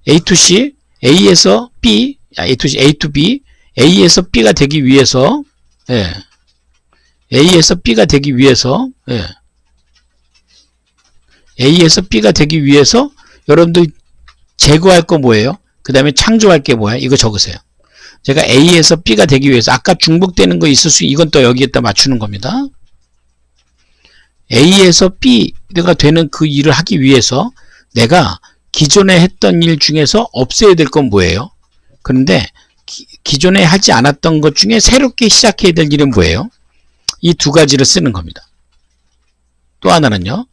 A to C. A에서 B, A to B, A에서 B가 되기 위해서, 예. A에서 B가 되기 위해서, 예. A에서 B가 되기 위해서, 여러분들 제거할 거 뭐예요? 그 다음에 창조할 게 뭐예요? 이거 적으세요. 제가 A에서 B가 되기 위해서, 아까 중복되는 거 있을 수, 이건 또 여기에다 맞추는 겁니다. A에서 B가 되는 그 일을 하기 위해서, 내가 기존에 했던 일 중에서 없애야 될 건 뭐예요? 그런데 기존에 하지 않았던 것 중에 새롭게 시작해야 될 일은 뭐예요? 이 두 가지를 쓰는 겁니다. 또 하나는요.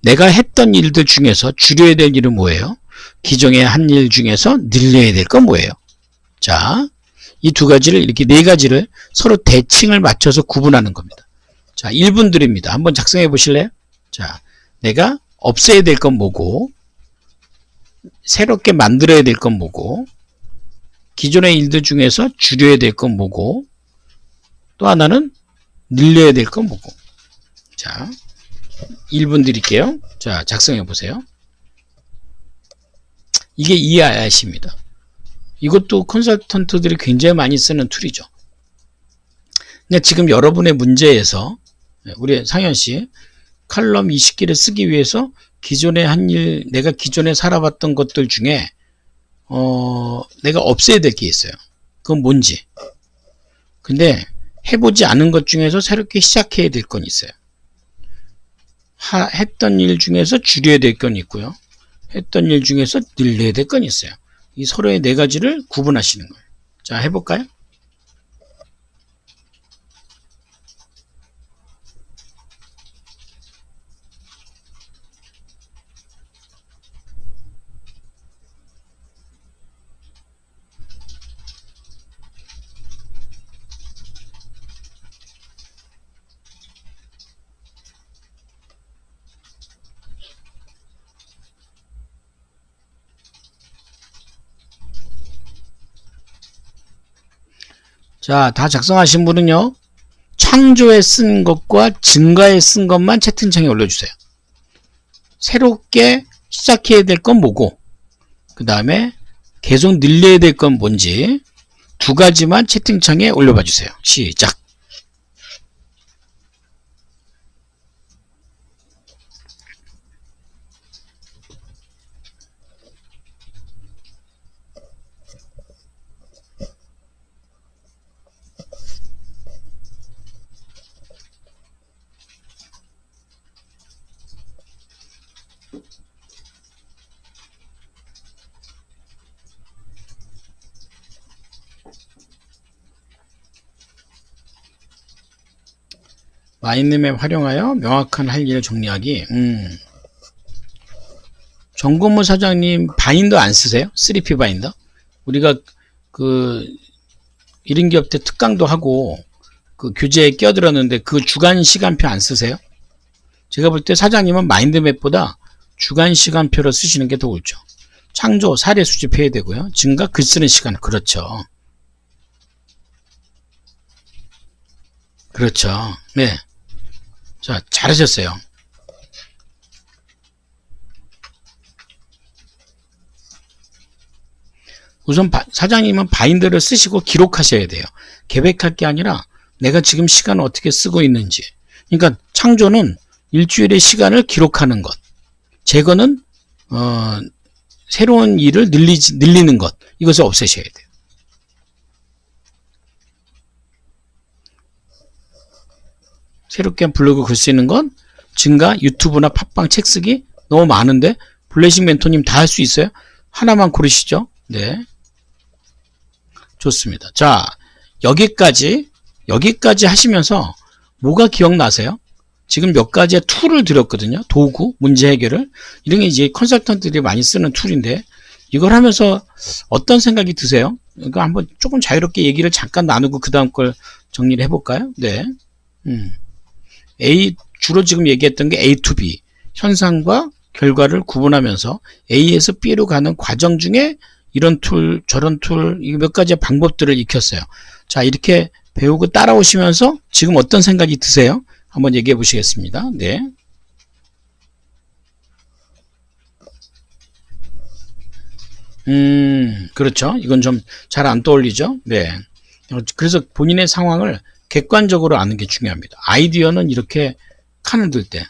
내가 했던 일들 중에서 줄여야 될 일은 뭐예요? 기존에 한 일 중에서 늘려야 될 건 뭐예요? 자, 이 두 가지를 이렇게 4가지를 서로 대칭을 맞춰서 구분하는 겁니다. 자, 1분 드립니다. 한번 작성해 보실래요? 자, 내가 없애야 될 건 뭐고, 새롭게 만들어야 될 건 뭐고, 기존의 일들 중에서 줄여야 될 건 뭐고, 또 하나는 늘려야 될 건 뭐고. 자, 1분 드릴게요. 자, 작성해 보세요. 이게 EIRC입니다. 이것도 컨설턴트들이 굉장히 많이 쓰는 툴이죠. 그러니까 지금 여러분의 문제에서 우리 상현씨 칼럼 20개를 쓰기 위해서 기존에 한 일, 내가 기존에 살아봤던 것들 중에 내가 없애야 될 게 있어요. 그건 뭔지. 근데 해보지 않은 것 중에서 새롭게 시작해야 될 건 있어요. 했던 일 중에서 줄여야 될 건 있고요. 했던 일 중에서 늘려야 될 건 있어요. 이 서로의 네 가지를 구분하시는 거예요. 자, 해볼까요? 자, 다 작성하신 분은요, 창조에 쓴 것과 증가에 쓴 것만 채팅창에 올려주세요. 새롭게 시작해야 될 건 뭐고, 그 다음에 계속 늘려야 될 건 뭔지 두 가지만 채팅창에 올려봐 주세요. 시작. 마인드맵 활용하여 명확한 할 일을 정리하기. 정건모 사장님 바인더 안 쓰세요? 3P 바인더? 우리가 그 이런 기업 때 특강도 하고 그 교재에 끼어들었는데 그 주간 시간표 안 쓰세요? 제가 볼 때 사장님은 마인드맵보다 주간 시간표를 쓰시는 게 더 옳죠. 창조, 사례 수집해야 되고요. 증가, 글 쓰는 시간. 그렇죠. 그렇죠. 네. 자, 잘하셨어요. 우선 사장님은 바인더를 쓰시고 기록하셔야 돼요. 계획할 게 아니라 내가 지금 시간을 어떻게 쓰고 있는지. 그러니까 창조는 일주일의 시간을 기록하는 것. 제거는 새로운 일을 늘리는 것. 이것을 없애셔야 돼요. 새롭게 블로그 글 쓰는 건 증가, 유튜브나 팟빵 책 쓰기 너무 많은데 블레싱 멘토님 다 할 수 있어요? 하나만 고르시죠. 네, 좋습니다. 자, 여기까지 하시면서 뭐가 기억나세요? 지금 몇 가지의 툴을 드렸거든요. 도구, 문제 해결을. 이런 게 이제 컨설턴트들이 많이 쓰는 툴인데 이걸 하면서 어떤 생각이 드세요? 이거 한번 조금 자유롭게 얘기를 잠깐 나누고 그 다음 걸 정리를 해볼까요? 네. 주로 지금 얘기했던 게 A to B, 현상과 결과를 구분하면서 A에서 B로 가는 과정 중에 이런 툴, 저런 툴, 몇 가지의 방법들을 익혔어요. 자, 이렇게 배우고 따라오시면서 지금 어떤 생각이 드세요? 한번 얘기해 보시겠습니다. 네. 그렇죠. 이건 좀 잘 안 떠올리죠? 네. 그래서 본인의 상황을 객관적으로 아는 게 중요합니다. 아이디어는 이렇게 칸을 들 때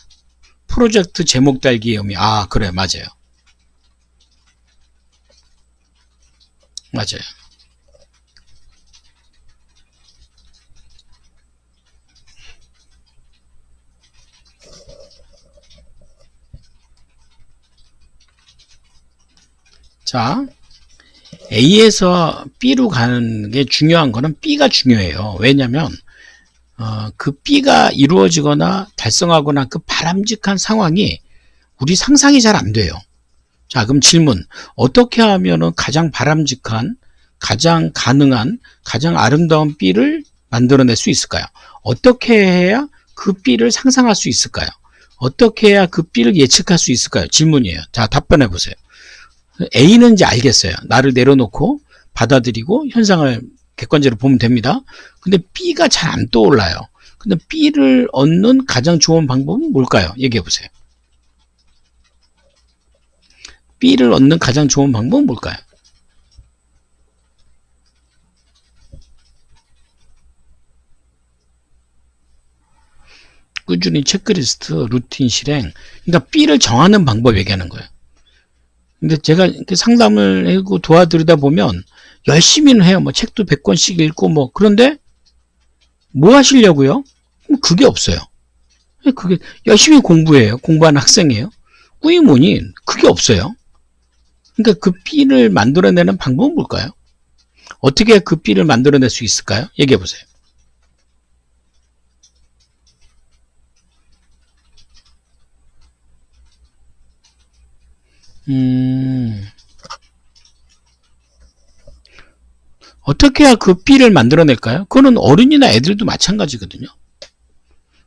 프로젝트 제목 달기의 의미. 아, 그래, 맞아요. 맞아요. 자, A에서 B로 가는 게 중요한 거는 B가 중요해요. 왜냐면 그 B가 이루어지거나 달성하거나 그 바람직한 상황이 우리 상상이 잘 안 돼요. 자, 그럼 질문. 어떻게 하면은 가장 바람직한, 가장 가능한, 가장 아름다운 B를 만들어낼 수 있을까요? 어떻게 해야 그 B를 상상할 수 있을까요? 어떻게 해야 그 B를 예측할 수 있을까요? 질문이에요. 자, 답변해 보세요. A는 이제 알겠어요. 나를 내려놓고 받아들이고 현상을 객관적으로 보면 됩니다. 근데 B가 잘 안 떠올라요. 근데 B를 얻는 가장 좋은 방법은 뭘까요? 얘기해 보세요. B를 얻는 가장 좋은 방법은 뭘까요? 꾸준히 체크리스트, 루틴 실행. 그러니까 B를 정하는 방법 얘기하는 거예요. 근데 제가 이렇게 상담을 하고 도와드리다 보면 열심히는 해요. 뭐 책도 100권씩 읽고 뭐. 그런데 뭐 하시려고요? 그게 없어요. 그게 열심히 공부해요. 공부하는 학생이에요. 꾸이 뭐니? 그게 없어요. 그러니까 그 B를 만들어내는 방법은 뭘까요? 어떻게 그 B를 만들어낼 수 있을까요? 얘기해 보세요. 어떻게 해야 그 B를 만들어낼까요? 그거는 어른이나 애들도 마찬가지거든요.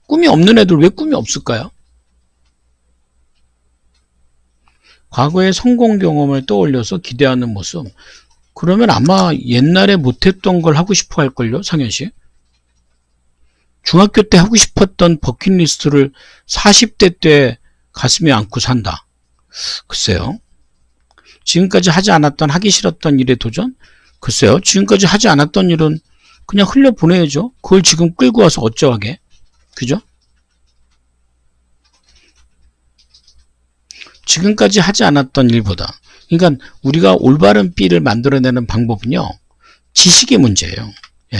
꿈이 없는 애들 왜 꿈이 없을까요? 과거의 성공 경험을 떠올려서 기대하는 모습. 그러면 아마 옛날에 못했던 걸 하고 싶어 할걸요, 상현씨? 중학교 때 하고 싶었던 버킷리스트를 40대 때 가슴에 안고 산다. 글쎄요. 지금까지 하지 않았던, 하기 싫었던 일에 도전? 글쎄요. 지금까지 하지 않았던 일은 그냥 흘려보내야죠. 그걸 지금 끌고 와서 어쩌하게. 그죠? 지금까지 하지 않았던 일보다. 그러니까 우리가 올바른 B를 만들어내는 방법은요. 지식의 문제예요. 예.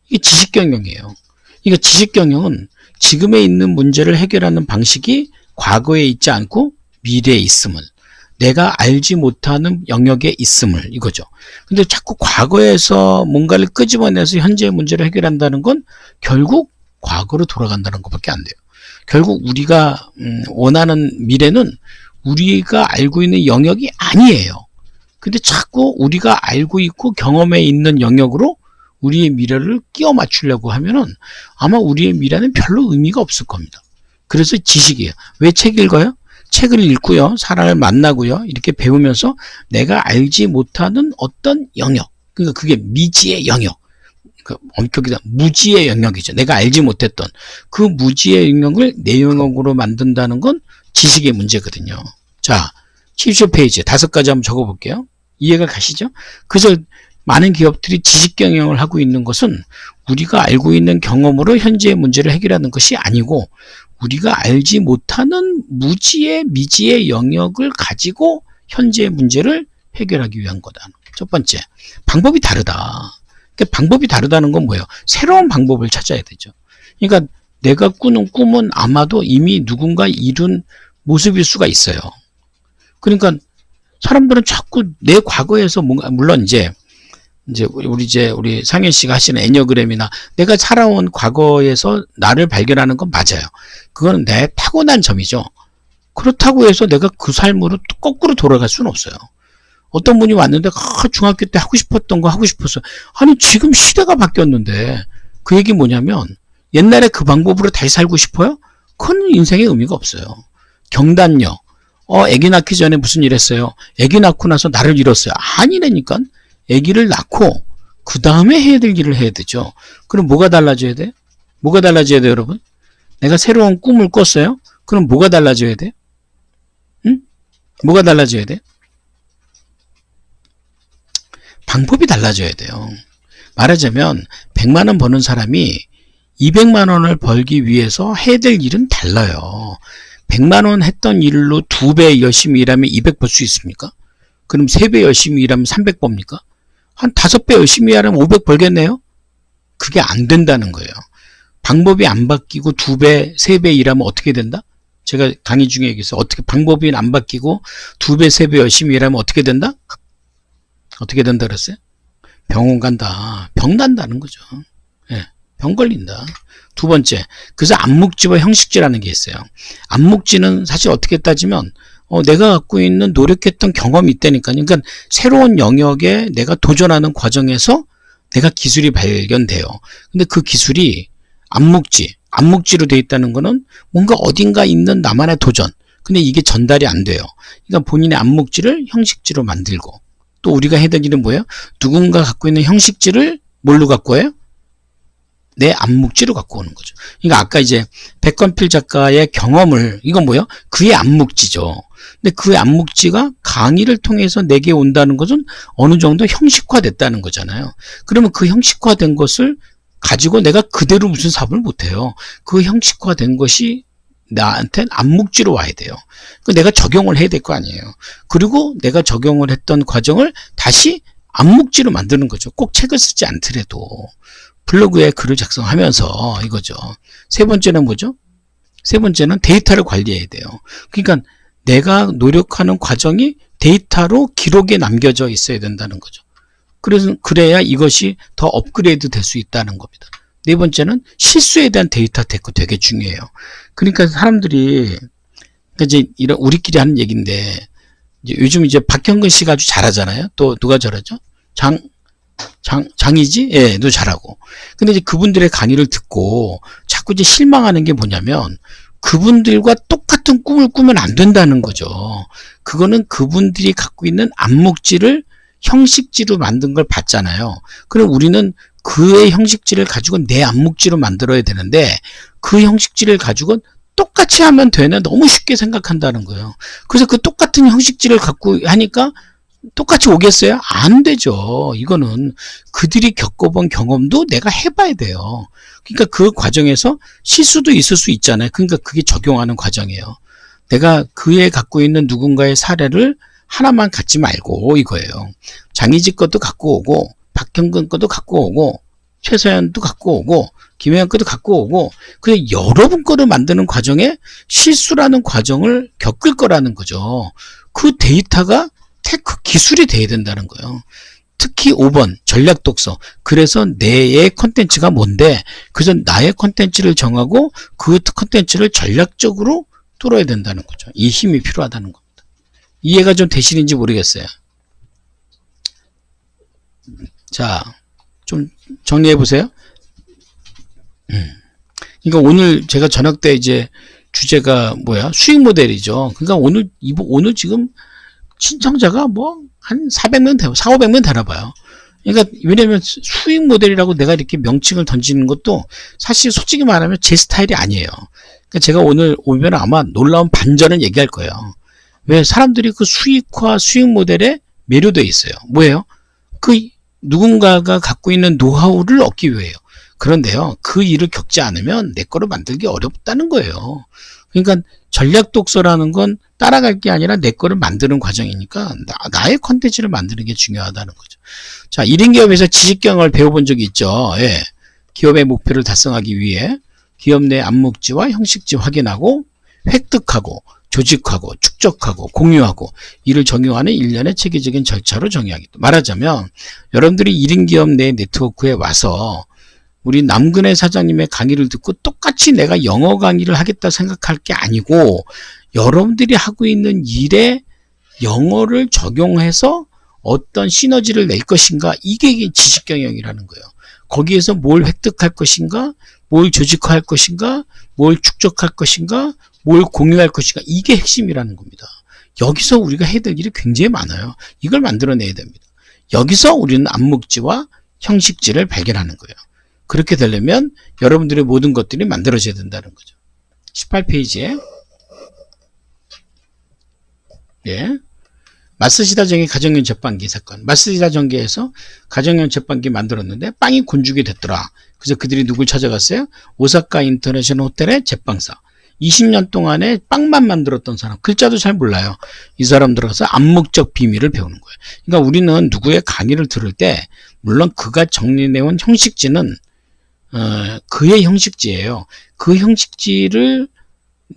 이게 지식경영이에요. 그러니까 지식경영은 지금에 있는 문제를 해결하는 방식이 과거에 있지 않고 미래에 있음을, 내가 알지 못하는 영역에 있음을, 이거죠. 근데 자꾸 과거에서 뭔가를 끄집어내서 현재의 문제를 해결한다는 건 결국 과거로 돌아간다는 것밖에 안 돼요. 결국 우리가 원하는 미래는 우리가 알고 있는 영역이 아니에요. 근데 자꾸 우리가 알고 있고 경험에 있는 영역으로 우리의 미래를 끼워 맞추려고 하면은 아마 우리의 미래는 별로 의미가 없을 겁니다. 그래서 지식이에요. 왜 책 읽어요? 책을 읽고요. 사람을 만나고요. 이렇게 배우면서 내가 알지 못하는 어떤 영역. 그러니까 그게 미지의 영역. 그 엄격히다 무지의 영역이죠. 내가 알지 못했던 그 무지의 영역을 내 영역으로 만든다는 건 지식의 문제거든요. 자, 70 페이지 5가지 한번 적어볼게요. 이해가 가시죠? 그래서 많은 기업들이 지식 경영을 하고 있는 것은 우리가 알고 있는 경험으로 현재의 문제를 해결하는 것이 아니고 우리가 알지 못하는 무지의 미지의 영역을 가지고 현재의 문제를 해결하기 위한 거다. 첫 번째, 방법이 다르다. 그러니까 방법이 다르다는 건 뭐예요? 새로운 방법을 찾아야 되죠. 그러니까 내가 꾸는 꿈은 아마도 이미 누군가 이룬 모습일 수가 있어요. 그러니까 사람들은 자꾸 내 과거에서 뭔가, 물론 이제 우리 상현 씨가 하시는 애니어그램이나 내가 살아온 과거에서 나를 발견하는 건 맞아요. 그거는 내 타고난 점이죠. 그렇다고 해서 내가 그 삶으로 거꾸로 돌아갈 수는 없어요. 어떤 분이 왔는데 중학교 때 하고 싶었던 거 하고 싶었어. 아니 지금 시대가 바뀌었는데 그 얘기 뭐냐면 옛날에 그 방법으로 다시 살고 싶어요? 그건 인생에 의미가 없어요. 경단녀. 아기 낳기 전에 무슨 일 했어요? 아기 낳고 나서 나를 잃었어요. 아니라니까. 아기를 낳고 그 다음에 해야 될 일을 해야 되죠. 그럼 뭐가 달라져야 돼? 뭐가 달라져야 돼, 여러분? 내가 새로운 꿈을 꿨어요? 그럼 뭐가 달라져야 돼? 응? 뭐가 달라져야 돼? 방법이 달라져야 돼요. 말하자면 100만 원 버는 사람이 200만 원을 벌기 위해서 해야 될 일은 달라요. 100만 원 했던 일로 2배 열심히 일하면 200 벌 수 있습니까? 그럼 3배 열심히 일하면 300 법니까? 한 5배 열심히 일하면 500 벌겠네요? 그게 안 된다는 거예요. 방법이 안 바뀌고 2배, 3배 일하면 어떻게 된다? 제가 강의 중에 얘기했어요. 어떻게 방법이 안 바뀌고 2배, 3배 열심히 일하면 어떻게 된다? 어떻게 된다 그랬어요? 병원 간다. 병 난다는 거죠. 예, 병 걸린다. 두 번째, 그래서 안목지와 형식지라는 게 있어요. 안목지는 사실 어떻게 따지면 내가 갖고 있는 노력했던 경험이 있다니까요. 그러니까 새로운 영역에 내가 도전하는 과정에서 내가 기술이 발견돼요. 근데 그 기술이 안목지로 되어 있다는 거는 뭔가 어딘가 있는 나만의 도전. 근데 이게 전달이 안 돼요. 그러니까 본인의 안목지를 형식지로 만들고 또 우리가 해야 될 일은 뭐예요? 누군가 갖고 있는 형식지를 뭘로 갖고 와요? 내 암묵지로 갖고 오는 거죠. 그러니까 아까 이제 백건필 작가의 경험을, 이건 뭐예요? 그의 암묵지죠. 근데 그의 암묵지가 강의를 통해서 내게 온다는 것은 어느 정도 형식화됐다는 거잖아요. 그러면 그 형식화된 것을 가지고 내가 그대로 무슨 사업을 못해요. 그 형식화된 것이 나한테는 암묵지로 와야 돼요. 내가 적용을 해야 될 거 아니에요. 그리고 내가 적용을 했던 과정을 다시 암묵지로 만드는 거죠. 꼭 책을 쓰지 않더라도 블로그에 글을 작성하면서 이거죠. 세 번째는 뭐죠? 세 번째는 데이터를 관리해야 돼요. 그러니까 내가 노력하는 과정이 데이터로 기록에 남겨져 있어야 된다는 거죠. 그래야 이것이 더 업그레이드 될 수 있다는 겁니다. 네 번째는 실수에 대한 데이터 테크 되게 중요해요. 그러니까 사람들이, 이제 이런 우리끼리 하는 얘기인데, 이제 요즘 이제 박형근 씨가 아주 잘하잖아요. 또 누가 잘하죠? 장이지? 예, 너 잘하고. 근데 이제 그분들의 강의를 듣고 자꾸 이제 실망하는 게 뭐냐면, 그분들과 똑같은 꿈을 꾸면 안 된다는 거죠. 그거는 그분들이 갖고 있는 암묵지를 형식지로 만든 걸 봤잖아요. 그럼 우리는 그의 형식지를 가지고 내 암묵지로 만들어야 되는데, 그 형식지를 가지고 똑같이 하면 되나 너무 쉽게 생각한다는 거예요. 그래서 그 똑같은 형식지를 갖고 하니까 똑같이 오겠어요? 안 되죠. 이거는 그들이 겪어본 경험도 내가 해봐야 돼요. 그러니까 그 과정에서 실수도 있을 수 있잖아요. 그러니까 그게 적용하는 과정이에요. 내가 그에 갖고 있는 누군가의 사례를 하나만 갖지 말고 이거예요. 장희지 것도 갖고 오고, 박형근 것도 갖고 오고, 최서연도 갖고 오고, 김혜연 것도 갖고 오고, 그냥 여러분 거를 만드는 과정에 실수라는 과정을 겪을 거라는 거죠. 그 데이터가 테크 기술이 돼야 된다는 거예요. 특히 5번 전략 독서. 그래서 내의 컨텐츠가 뭔데, 그래서 나의 컨텐츠를 정하고 그 컨텐츠를 전략적으로 뚫어야 된다는 거죠. 이 힘이 필요하다는 겁니다. 이해가 좀 되시는지 모르겠어요. 자, 좀 정리해 보세요. 그러니까 오늘 제가 저녁 때 이제 주제가 뭐야? 수익 모델이죠. 그러니까 오늘 지금 신청자가 뭐 한 400명 되고 4,500명 되나 봐요. 그러니까 왜냐면 수익 모델이라고 내가 이렇게 명칭을 던지는 것도 사실 솔직히 말하면 제 스타일이 아니에요. 그러니까 제가 오늘 오면 아마 놀라운 반전을 얘기할 거예요. 왜? 사람들이 그 수익화 수익 모델에 매료되어 있어요. 뭐예요? 그 누군가가 갖고 있는 노하우를 얻기 위해요. 그런데요, 그 일을 겪지 않으면 내 거를 만들기 어렵다는 거예요. 그러니까 전략 독서라는 건 따라갈 게 아니라 내 거를 만드는 과정이니까 나의 컨텐츠를 만드는 게 중요하다는 거죠. 자, 1인 기업에서 지식경을 배워본 적이 있죠. 예. 기업의 목표를 달성하기 위해 기업 내 암묵지와 형식지 확인하고 획득하고 조직하고 축적하고 공유하고 이를 적용하는 일련의 체계적인 절차로 정의하기. 말하자면 여러분들이 1인 기업 내 네트워크에 와서 우리 남근의 사장님의 강의를 듣고 똑같이 내가 영어 강의를 하겠다 생각할 게 아니고 여러분들이 하고 있는 일에 영어를 적용해서 어떤 시너지를 낼 것인가, 이게 지식경영이라는 거예요. 거기에서 뭘 획득할 것인가, 뭘 조직화할 것인가, 뭘 축적할 것인가, 뭘 공유할 것인가, 이게 핵심이라는 겁니다. 여기서 우리가 해야 될 일이 굉장히 많아요. 이걸 만들어내야 됩니다. 여기서 우리는 암묵지와 형식지를 발견하는 거예요. 그렇게 되려면 여러분들의 모든 것들이 만들어져야 된다는 거죠. 18페이지에 예. 마쓰시다 정의 가정용 제빵기 사건. 마쓰시다 정계에서 가정용 제빵기 만들었는데 빵이 곤죽이 됐더라. 그래서 그들이 누굴 찾아갔어요? 오사카 인터내셔널 호텔의 제빵사. 20년 동안에 빵만 만들었던 사람. 글자도 잘 몰라요. 이 사람 들어가서 암묵적 비밀을 배우는 거예요. 그러니까 우리는 누구의 강의를 들을 때 물론 그가 정리해온 형식지는 그의 형식지예요. 그 형식지를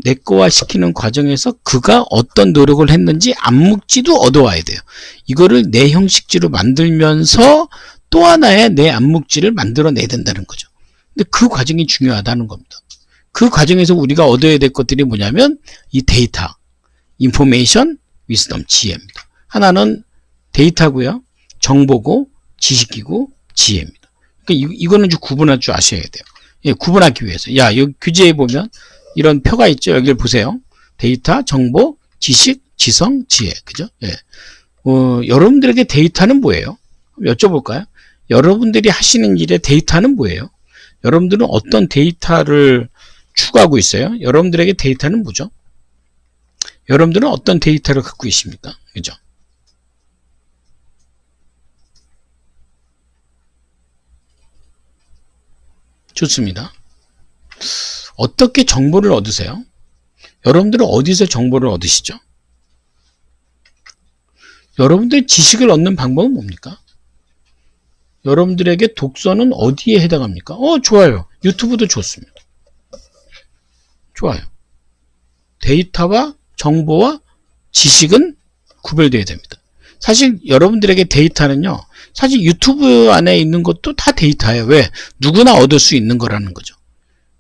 내꺼화 시키는 과정에서 그가 어떤 노력을 했는지 암묵지도 얻어와야 돼요. 이거를 내 형식지로 만들면서 또 하나의 내 암묵지를 만들어내야 된다는 거죠. 근데 그 과정이 중요하다는 겁니다. 그 과정에서 우리가 얻어야 될 것들이 뭐냐면 이 데이터, 인포메이션, 위스덤, 지혜입니다. 하나는 데이터고요. 정보고, 지식이고, 지혜입니다. 그러니까 이거는 좀 구분할 줄 아셔야 돼요. 예, 구분하기 위해서. 야, 여기 규제에 보면 이런 표가 있죠. 여기를 보세요. 데이터, 정보, 지식, 지성, 지혜. 그죠? 예. 여러분들에게 데이터는 뭐예요? 여쭤볼까요? 여러분들이 하시는 일의 데이터는 뭐예요? 여러분들은 어떤 데이터를 추구하고 있어요? 여러분들에게 데이터는 뭐죠? 여러분들은 어떤 데이터를 갖고 계십니까? 그죠? 좋습니다. 어떻게 정보를 얻으세요? 여러분들은 어디서 정보를 얻으시죠? 여러분들의 지식을 얻는 방법은 뭡니까? 여러분들에게 독서는 어디에 해당합니까? 좋아요. 유튜브도 좋습니다. 좋아요. 데이터와 정보와 지식은 구별되어야 됩니다. 사실 여러분들에게 데이터는요, 사실 유튜브 안에 있는 것도 다 데이터예요. 왜? 누구나 얻을 수 있는 거라는 거죠.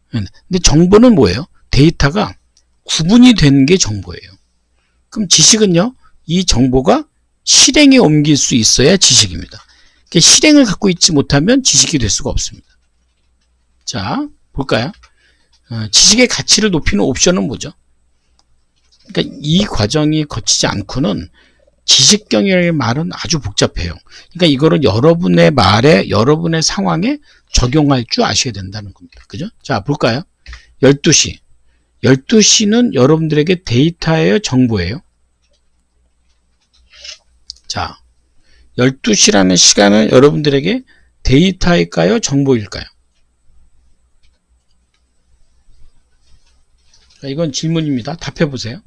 근데 정보는 뭐예요? 데이터가 구분이 된 게 정보예요. 그럼 지식은요, 이 정보가 실행에 옮길 수 있어야 지식입니다. 실행을 갖고 있지 못하면 지식이 될 수가 없습니다. 자, 볼까요? 지식의 가치를 높이는 옵션은 뭐죠? 그러니까 이 과정이 거치지 않고는 지식경영의 말은 아주 복잡해요. 그러니까 이거를 여러분의 말에, 여러분의 상황에 적용할 줄 아셔야 된다는 겁니다. 그죠? 자, 볼까요? 12시. 12시는 여러분들에게 데이터예요, 정보예요? 자, 12시라는 시간은 여러분들에게 데이터일까요, 정보일까요? 자, 이건 질문입니다. 답해 보세요.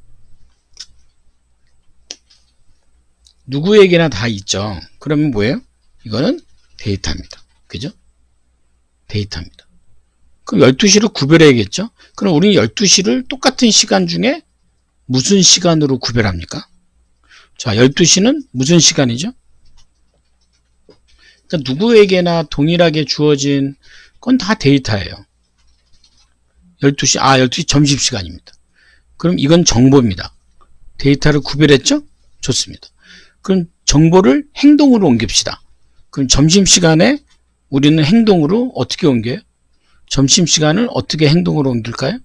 누구에게나 다 있죠. 그러면 뭐예요? 이거는 데이터입니다. 그죠? 데이터입니다. 그럼 12시를 구별해야겠죠? 그럼 우리는 12시를 똑같은 시간 중에 무슨 시간으로 구별합니까? 자, 12시는 무슨 시간이죠? 그러니까 누구에게나 동일하게 주어진 건 다 데이터예요. 12시, 12시 점심시간입니다. 그럼 이건 정보입니다. 데이터를 구별했죠? 좋습니다. 그럼 정보를 행동으로 옮깁시다. 그럼 점심시간에 우리는 행동으로 어떻게 옮겨요? 점심시간을 어떻게 행동으로 옮길까요?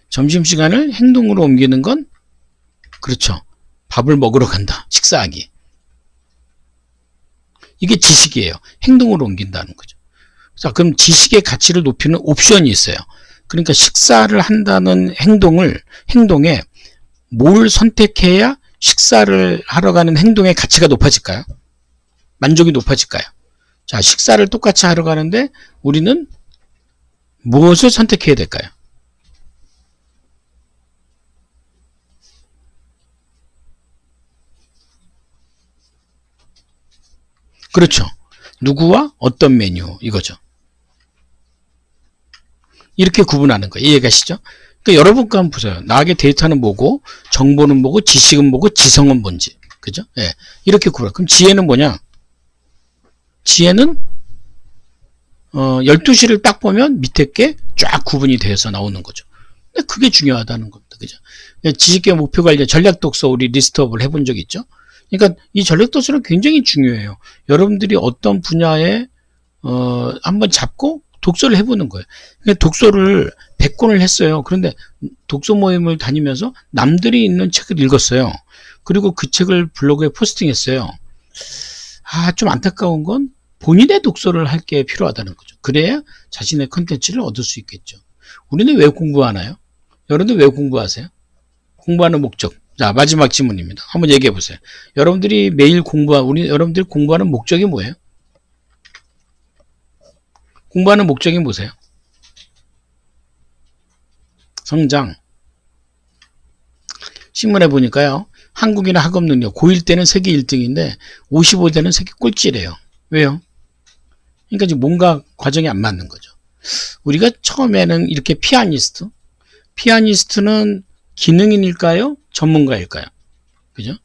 점심시간을 행동으로 옮기는 건 그렇죠. 밥을 먹으러 간다. 식사하기. 이게 지식이에요. 행동으로 옮긴다는 거죠. 자, 그럼 지식의 가치를 높이는 옵션이 있어요. 그러니까 식사를 한다는 행동에 뭘 선택해야 식사를 하러 가는 행동의 가치가 높아질까요? 만족이 높아질까요? 자, 식사를 똑같이 하러 가는데 우리는 무엇을 선택해야 될까요? 그렇죠. 누구와 어떤 메뉴 이거죠. 이렇게 구분하는 거예요. 이해가시죠? 그러니까 여러분과 한번 보세요. 나에게 데이터는 뭐고, 정보는 뭐고, 지식은 뭐고, 지성은 뭔지. 그죠? 예. 이렇게 구분. 그럼 지혜는 뭐냐? 지혜는 12시를 딱 보면 밑에 게 쫙 구분이 되어서 나오는 거죠. 근데 그게 중요하다는 겁니다. 그죠? 지식계 목표 관리 전략 독서 우리 리스트업을 해본 적 있죠? 그러니까 이 전략 독서는 굉장히 중요해요. 여러분들이 어떤 분야에 한번 잡고 독서를 해보는 거예요. 독서를 100권을 했어요. 그런데 독서 모임을 다니면서 남들이 읽는 책을 읽었어요. 그리고 그 책을 블로그에 포스팅했어요. 좀 안타까운 건 본인의 독서를 할 게 필요하다는 거죠. 그래야 자신의 컨텐츠를 얻을 수 있겠죠. 우리는 왜 공부하나요? 여러분들 왜 공부하세요? 공부하는 목적. 자, 마지막 질문입니다. 한번 얘기해 보세요. 여러분들이 매일 여러분들이 공부하는 목적이 뭐예요? 공부하는 목적이 뭐세요? 성장. 신문에 보니까요. 한국인의 학업 능력 고1 때는 세계 1등인데 55대는 세계 꼴찌래요. 왜요? 그러니까 지금 뭔가 과정이 안 맞는 거죠. 우리가 처음에는 이렇게 피아니스트는 기능인일까요? 전문가일까요? 그죠?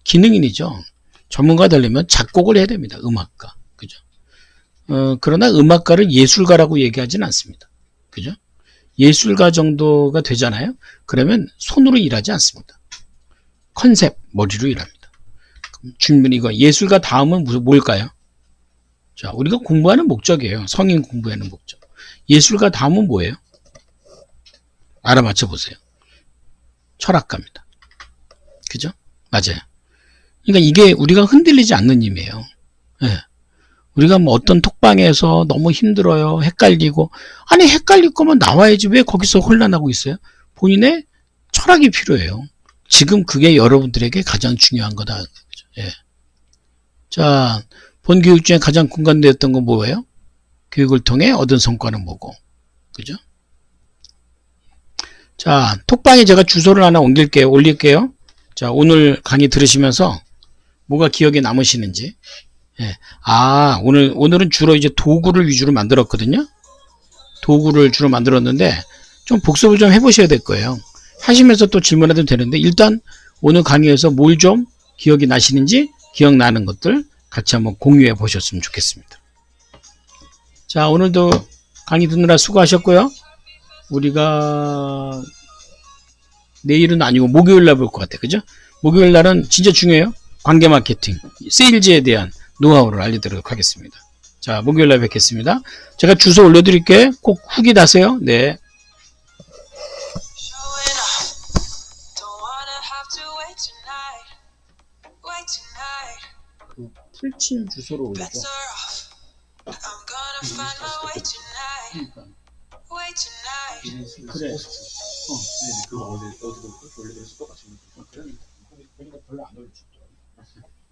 기능인이죠. 전문가 되려면 작곡을 해야 됩니다. 음악가. 그죠? 그러나 음악가를 예술가라고 얘기하지는 않습니다. 그죠? 예술가 정도가 되잖아요. 그러면 손으로 일하지 않습니다. 컨셉, 머리로 일합니다. 충분히 이거 예술가 다음은 뭘까요? 자, 우리가 공부하는 목적이에요. 성인 공부하는 목적. 예술가 다음은 뭐예요? 알아맞혀 보세요. 철학가입니다. 그죠? 맞아요. 그러니까 이게 우리가 흔들리지 않는 힘이에요. 예. 우리가 뭐 어떤 톡방에서 너무 힘들어요. 헷갈리고. 아니, 헷갈릴 거면 나와야지. 왜 거기서 혼란하고 있어요? 본인의 철학이 필요해요. 지금 그게 여러분들에게 가장 중요한 거다. 예. 자, 본 교육 중에 가장 공감되었던 건 뭐예요? 교육을 통해 얻은 성과는 뭐고. 그죠? 자, 톡방에 제가 주소를 하나 올릴게요. 자, 오늘 강의 들으시면서 뭐가 기억에 남으시는지. 예. 아, 오늘은 주로 이제 도구를 위주로 만들었거든요. 도구를 주로 만들었는데, 좀 복습을 좀 해보셔야 될 거예요. 하시면서 또 질문해도 되는데, 일단 오늘 강의에서 뭘 좀 기억이 나시는지, 기억나는 것들 같이 한번 공유해 보셨으면 좋겠습니다. 자, 오늘도 강의 듣느라 수고하셨고요. 우리가 내일은 아니고 목요일 날 볼 것 같아요. 그죠? 목요일 날은 진짜 중요해요. 관계 마케팅, 세일즈에 대한 노하우를 알려드리도록 하겠습니다. 자, 목요일 날 뵙겠습니다. 제가 주소 올려드릴게요. 꼭 후기 다세요. 네. 그 풀친 주소로 올려줘. 그래. 그거 어디도 올려드렸을 것 같습니다. 그러니까 별로 안 올려줬더라고요.